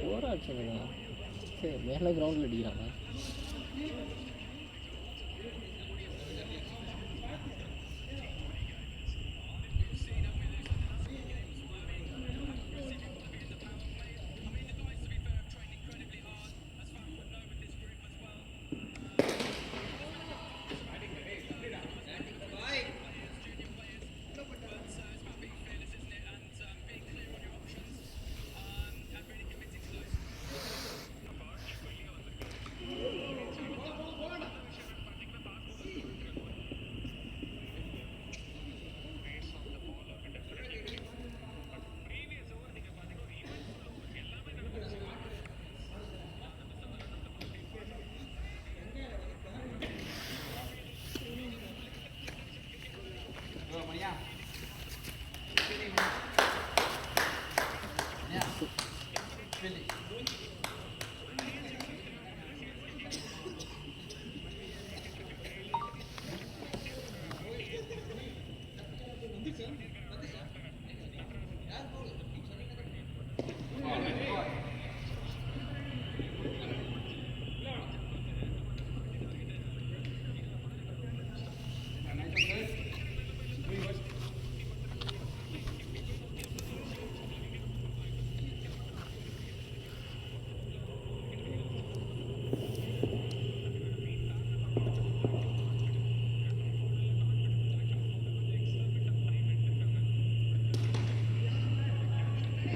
போராட்சி சரி மேலே கிரவுண்டில் அடிக்கிறாங்க.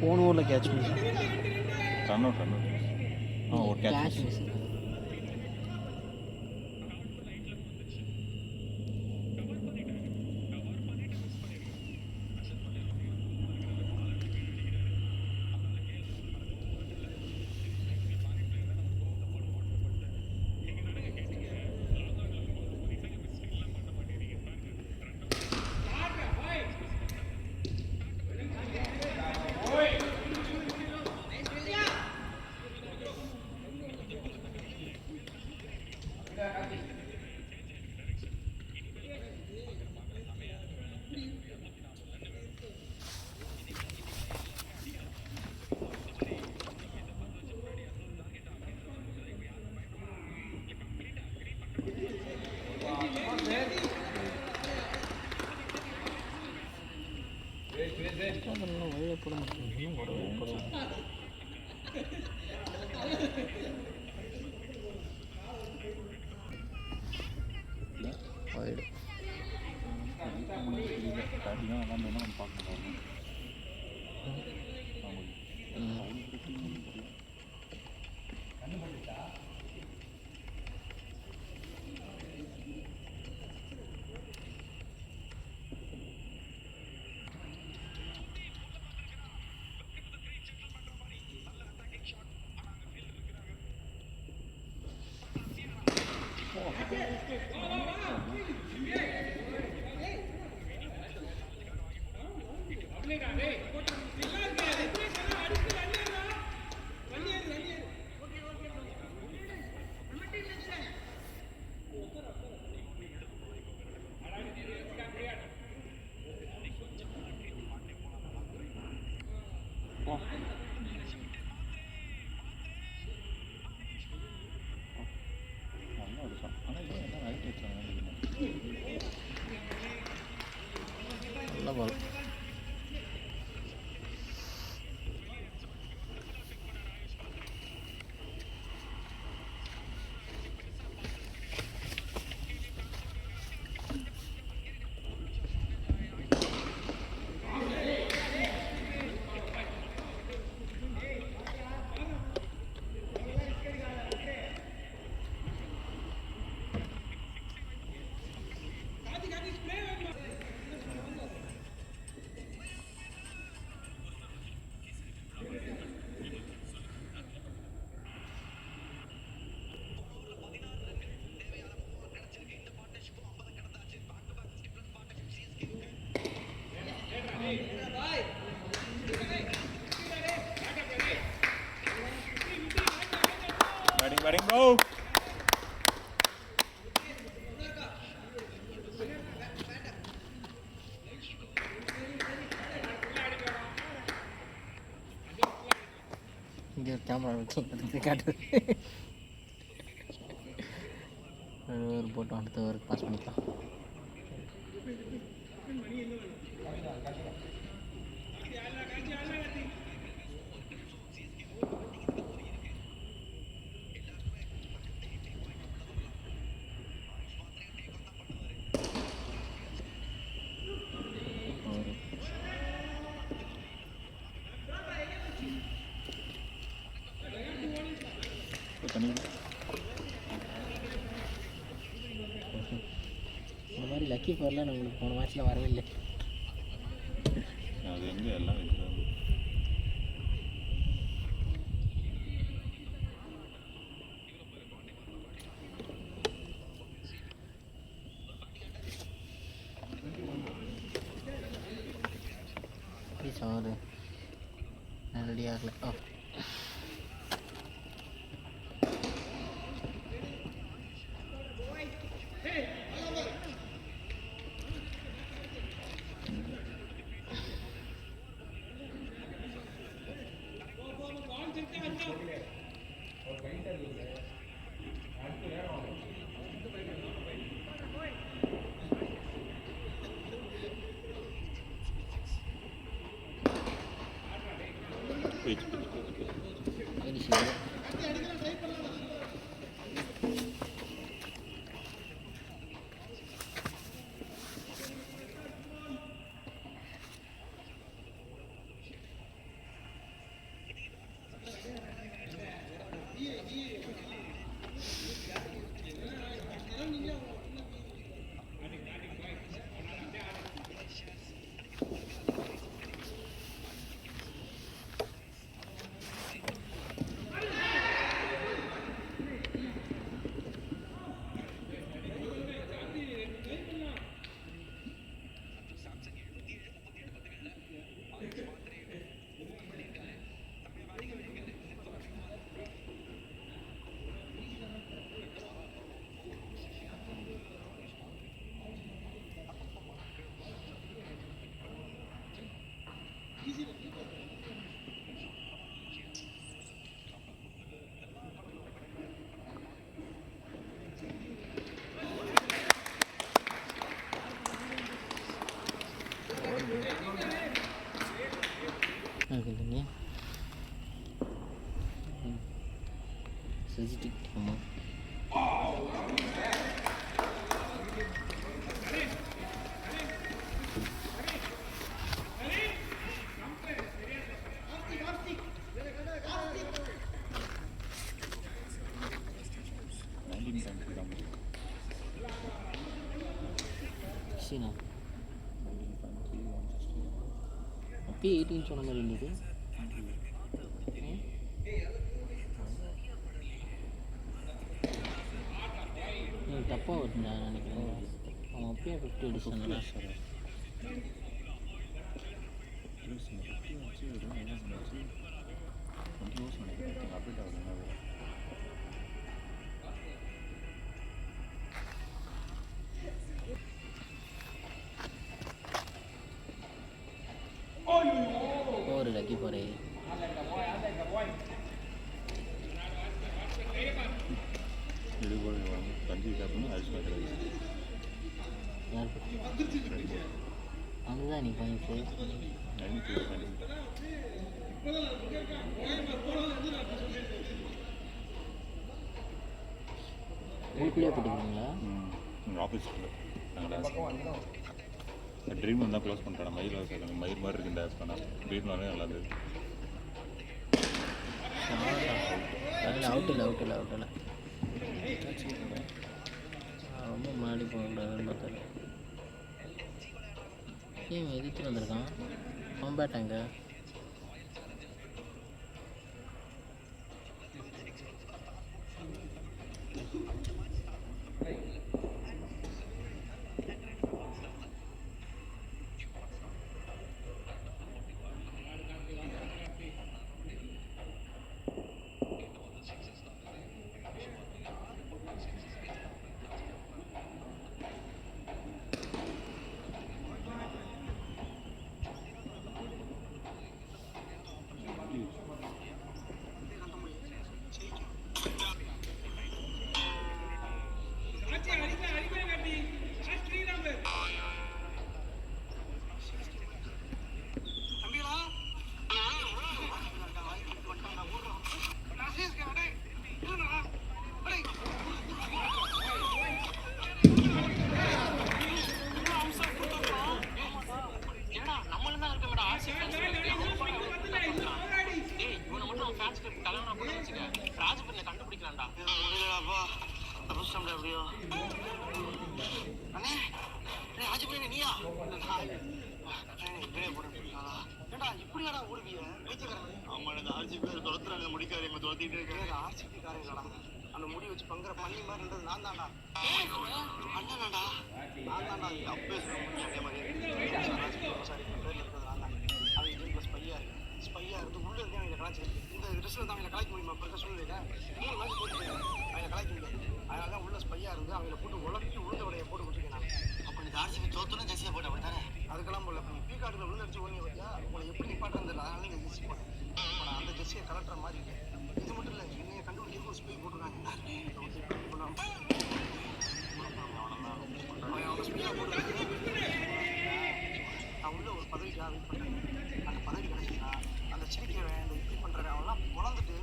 போன ஓவரில் கேட்ச் மிஸ். ரன் அவுட் ஒரு கேட்ச் கேட்ச் மிஸ். போட மாட்டேன். இன்னும் போடுவோம். போயிடு ஸ்டார்டிங்காக நல்லா இருந்தால் நம்ம பார்க்கணும். நல்லா இருக்கும். ஆனால் இப்போ என்ன ரைட் வச்சாங்க நல்ல பால். Batting, go! இங்கே ஒரு கேமரா வச்சு காட்டு. ஒரு போட்டோ அடுத்த ஒர்க் பாஸ் பண்ணிக்கலாம். இந்த மாதிரி லக்கி ஃபோர்லாம் நம்மளுக்கு போன மேட்ச்சில் வரவே இல்லை. அது எங்கே எல்லாம் வைக்கிறாங்க. சாரு ரெடி ஆகலை. சென்சிட்டிவ் டீமா. சீனா அப்பயே 18 சொன்ன மாதிரி இருந்தது. தப்பாக வருது நான் நினைக்கிறேன். அவன் அப்பயே 50 அடிச்சானடா. ஒரு லக்கி போறே. அதுதான் நீ பாயிண்ட்ஸு. உங்களுக்குள்ளேயே போட்டுக்கிறீங்களா? ஆப்போசிட்டில் ட்ரீம் வந்தால் க்ளோஸ் பண்ணிட்டேன். மயில் சேர்க்கணும். மயில் மாதிரி இருக்கு இந்த ஆப் பண்ணால் ட்ரீம்னாலே நல்லா இருக்குது. அவுட் இல்லை ரொம்ப முன்னாடி போகக்கூடாதுன்னு பார்த்தாரு. ஏன் எதிர்த்து வந்திருக்கான் காம்பேட்டாங்க. அந்த முடி வச்சு பங்குற பண்ணி மாதிரி இருந்தது நான் தான்டா. அண்ணனாடா நான் தான்டா. அப்பவே சொல்ல அதே மாதிரி சாரி பேர் இருக்கிறது நான் தான். அவங்க ஜிம் ப்ளஸ் ஸ்பையா இருந்து உள்ள இருந்து அவங்க கலாச்சி இந்த ட்ரெஸ்ஸில் தான் அவங்க கலாய்க்க முடியுமா? இப்போ இருக்க சூழ்நிலை 3 மேட்ச் போட்டு அவங்க கலாய்க்க முடியாது. அதனால தான் உள்ள ஸ்பையா இருந்து அவங்கள போட்டு உலகி உளுந்த வடையை போட்டு விட்டுருக்கேன் நான். அப்போ நீ ஆர்சிபி தோத்துனா ஜெர்சியை போட்டு அப்படி தானே? அதுக்கெல்லாம் போடல. இப்போ நீ பீ கார்டில் விழுந்தடிச்சு ஓடிய பற்றியா உங்களை எப்படி நிப்பாட்டுறது இல்லை. அதனால நீங்கள் ஜெர்சி போட்டேன். இப்போ நான் அந்த ஜெர்சியை கலட்டுற மாதிரி இல்லை. இது மட்டும் இல்லை, என்னைய கண்டுபிடிக்க ஒரு ஸ்பை போட்டுருக்காங்க. நான் உள்ள ஒரு பதவிக்காக வெயிட் பண்ணுறேன். அந்த பதவி கிடைச்சின்னா அந்த சிரிக்கிறவன் இந்த இப்படி பண்ணுறவன் அவன்லாம் குழந்துட்டு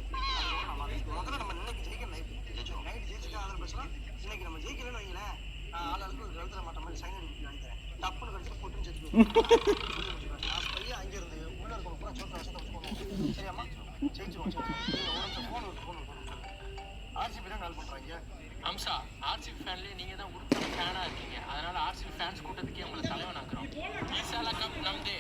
முதல்ல நம்ம இன்னைக்கு ஜெயிக்க நைட்டு ஜெயிச்சுட்டு அதில் பேசலாம். இன்னைக்கு நம்ம ஜெயிக்கலன்னு வைங்களேன், ஆளுக்கு ஒரு எழுதுற மாட்ட மாதிரி சைன் அடிக்க வாங்கிக்கிறேன். டப்புன்னு கழிச்சு போட்டுன்னு செத்து நான் ஸ்பையா அங்கேருந்து உள்ள இருக்க பூரா சோற்ற வருஷத்தை வச்சு போகணும். சரியாம்மா? ஜெயிச்சிருவோம். ஃபோன் ஆர்சிபி தான் கால் பண்ணுறாங்க. அம்சா, ஆர்சிபி ஃபேன்லேயே நீங்கள் தான் உடுத்த ஃபேனாக இருக்கீங்க. அதனால் ஆர்சிபி ஃபேன்ஸ் கூட்டத்துக்கே உங்களை தலைவன் ஆக்குறோம். ஈசாலா கப் நம்தே.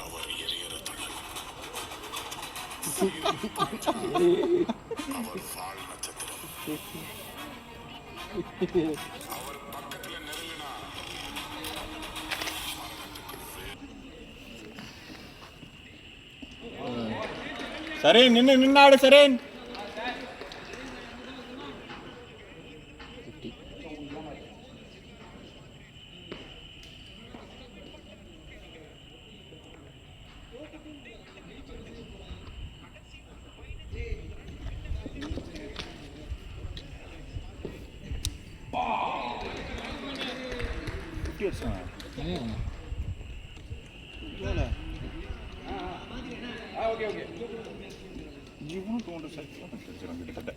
அவர் எரியற தணல், அவர் வாழ் நட்சத்திரம், அவர் பக்கத்துல நெருங்கினா சரேன் நின்னாடு சரேன். 50. வருஷம் இவனும் 200 சைக்கிள் வச்சிருக்கான் கிட்டத்தட்ட.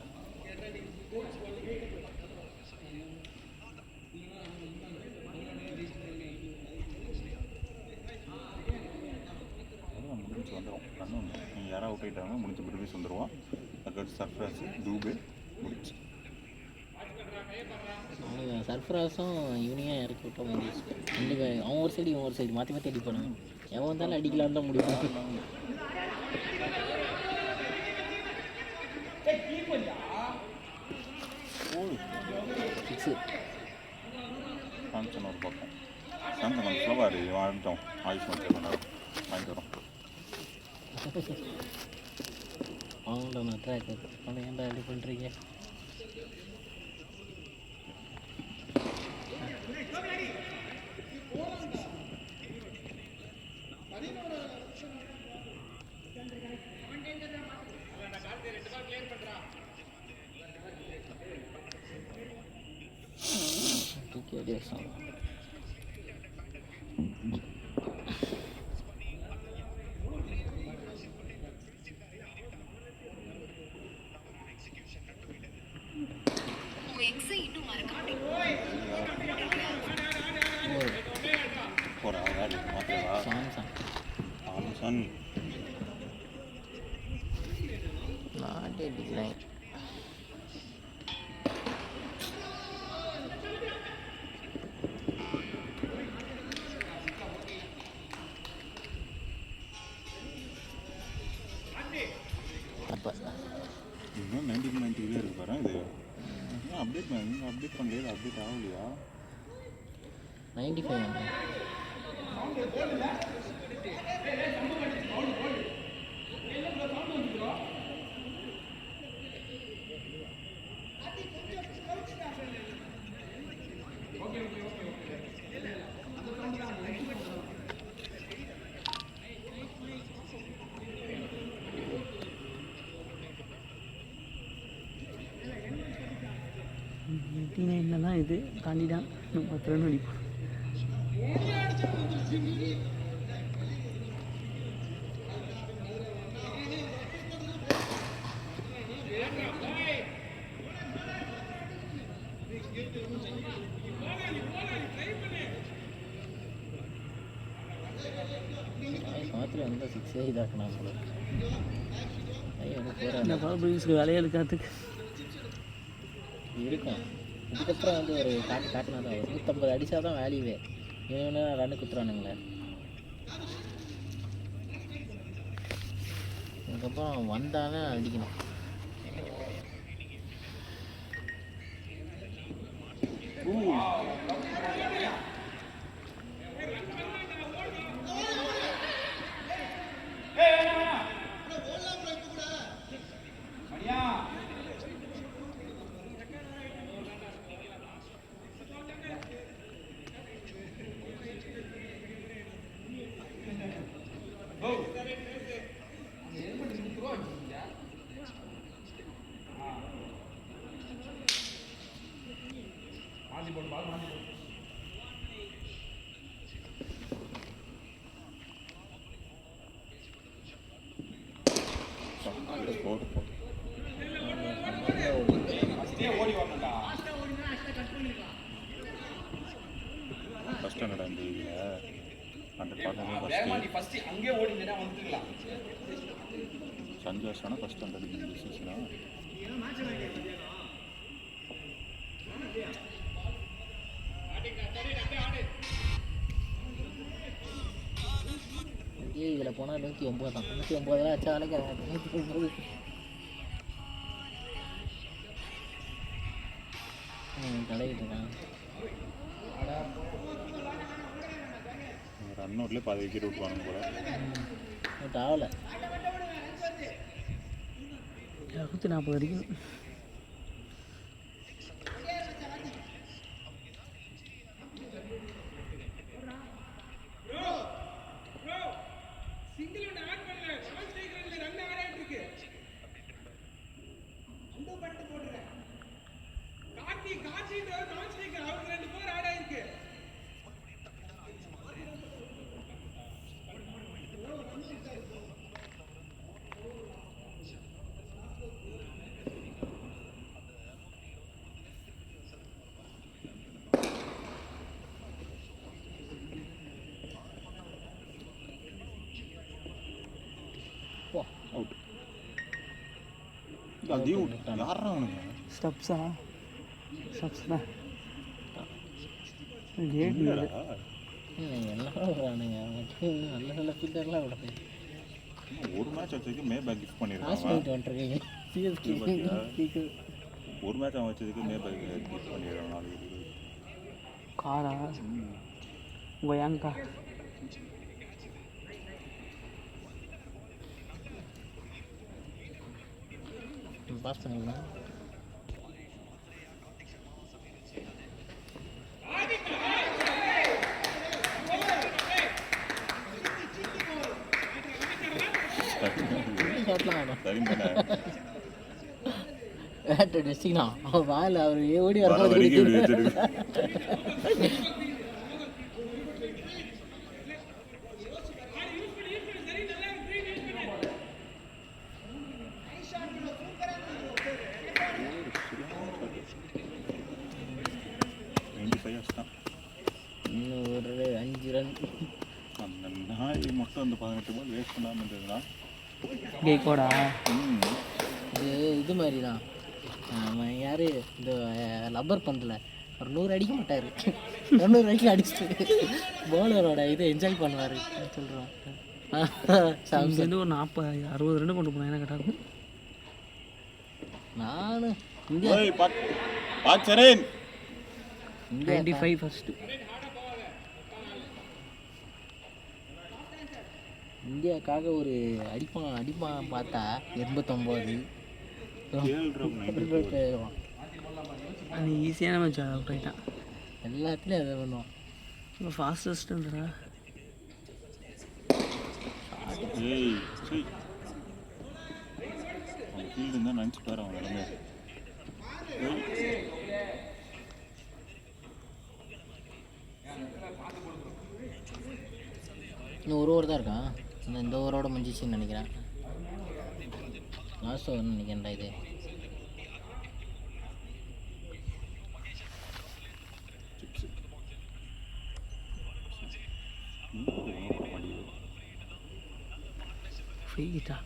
அவ்வளோதான் முடிஞ்சு வந்துடும். ரன் வந்துடும். நீங்கள் யாராவது அவுட் ஆகிட்டாங்க முடிஞ்ச பிரிவிஸ் வந்துடுவான். அதுக்கடுத்து சர்ஃப்ராஸ் டூபே முடிச்சு. அவனுக்கு சர்ஃப்ராஸும் இவனையும் இறக்கி விட்டா முடிச்சு. ரெண்டு பேர் அவன் ஒரு சைடு இவன் ஒரு சைடு மாற்றி மாற்றி அடிப்பானுங்க. எவன் வந்தாலும் அடிக்கலான்னு தான் முடியும். சிக்ஸு சாம்சன் ஒரு பக்கம். சாம்சன் கொஞ்சம் ஸ்லோவாக இருக்கு. வாங்கிட்டோம். ஆயுஷ்மான் நேரம் வாங்கிட்டு வரோம். அவங்கள்ட்ட நான் ட்ராக் அவனை ஏன்டா இப்படி பண்ணுறீங்க? போகிறா வேறு மாத்திரவா சாம்சங் சாம்சன் நாட் ஏ டிசைன். அப்போ இன்னும் 1990 இருக்கு பாரு. இது ஏன் அப்டேட் நீங்கள் அப்டேட் பண்ணலையா? அப்டேட் ஆகலையா? 95 தான் இது தாண்டிதான் 10 ரன் அடிப்போம். மாத்திரம் வந்து 6 இதாக்குனா போல. இந்த பாபுக்கு வேலையை எடுக்கிறதுக்கு இருக்கும். இதுக்கப்புறம் வந்து ஒரு காட்டினா தான் 150 அடித்தா தான் வேல்யூவே. இவனு ரன்னு குத்துறானுங்களே. இதுக்கப்புறம் வந்தாலும் அடிக்கணும். ஃபஸ்ட் ஸ்டாண்டர்ட் அந்த இதில் அந்த பார்த்தோன்னே ஃபஸ்ட்டு அங்கே ஓடினா வந்துருக்கலாம். சஞ்சய் ஆனால் ஃபஸ்ட் ஸ்டாண்டர்ட் இந்த சீசனா இதில் போனால் 109 தான். 109 ஆச்சா அழைக்க 109 தலையிட்டு இருக்கான். ரன் அவுட்லேயே பாதி விக்கெட் விட்டுவாங்க போல. ஆகலை 240 வரைக்கும். அதையும் யாரா அவனுங்க ஸ்டப்ஸா ஸ்டப்ஸ் தான் கேட் இல்லடா எல்லாம் விடுறானுங்க நல்ல நல்ல ஃபீல்டர்லாம் விடுறது. ஒரு மேட்ச் வச்சதுக்கு மே பேக் கிஃப்ட் லாஸ்ட் பண்ணிடுறான் மினிட் வந்துருக்கீங்க சிஎஸ்கே. ஒரு மேட்ச் அவன் வச்சதுக்கு மே பேக் கிஃப்ட் பண்ணிடுறான் நாளைக்கு. காரா கோயங்கா பாஸ் பண்ணிக்கலாம். ஷாட்லாம் ஆடும். சரி தானே பேட்டை வச்சிங்கன்னா அவன் வாயில் அவர் ஓடி வர வரைக்கும் இப்படி வர வச்சிருக்கு. இன்னும் ஒரு 5 ரன். அந்த நாய் மட்டும் அந்த 18 பால் வேஸ்ட் பண்ணாமல் இருந்ததுன்னா கேக்கோடா இது மாதிரி தான். யார் இந்த லப்பர் பந்தில் ஒரு 100 அடிக்க மாட்டார், 200 வரைக்கும் அடிச்சுட்டு பவுலரோட இதை என்ஜாய் பண்ணுவார் சொல்கிறான். சாம்சங் ஒரு 40-60 ரன் கொண்டு போனேன் என்ன கேட்டாங்க. நானும் இந்தியா ஓய் பாச்சரேன் 95 ஃபர்ஸ்ட். இந்தியாவுக்காக ஒரு அடிப்பான் பார்த்தா 89 போயிடுவான். அது ஈஸியான மேட்ச் அவுட் ஆகிட்டான். எல்லாத்துலேயும் அதை பண்ணுவான். இப்போ ஃபாஸ்டஸ்ட்டுன்றா ஏய் சரி அவன் ஃபீல்டு இருந்தால் நினச்சி பாரு அவன் எல்லாமே. இன்னும் ஒரு ஓவர் தான் இருக்கான். இந்த ஓவரோட முடிஞ்சிச்சின்னு நினைக்கிறேன். லாஸ்ட் ஓவர்னு நினைக்கிறேன்டா இது. ஃப்ரீ கிட்டா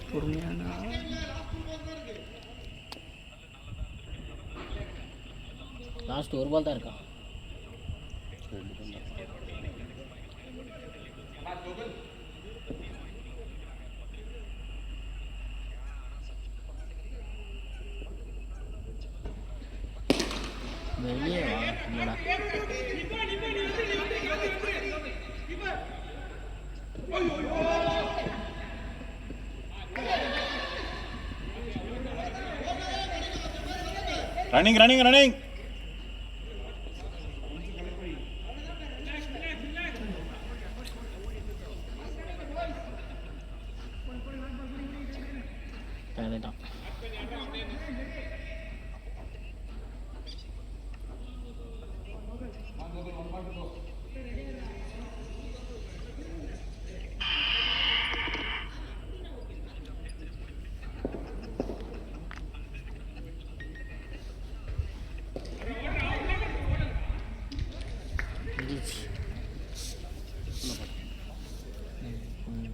பொறுமையான லாஸ்ட் ஒரு பால் தான் இருக்கான். வெளியே வா இல்லடா. ரன்னிங் ரன்னிங் ரன்னிங் கரெக்டான். முடிஞ்சிச்சு.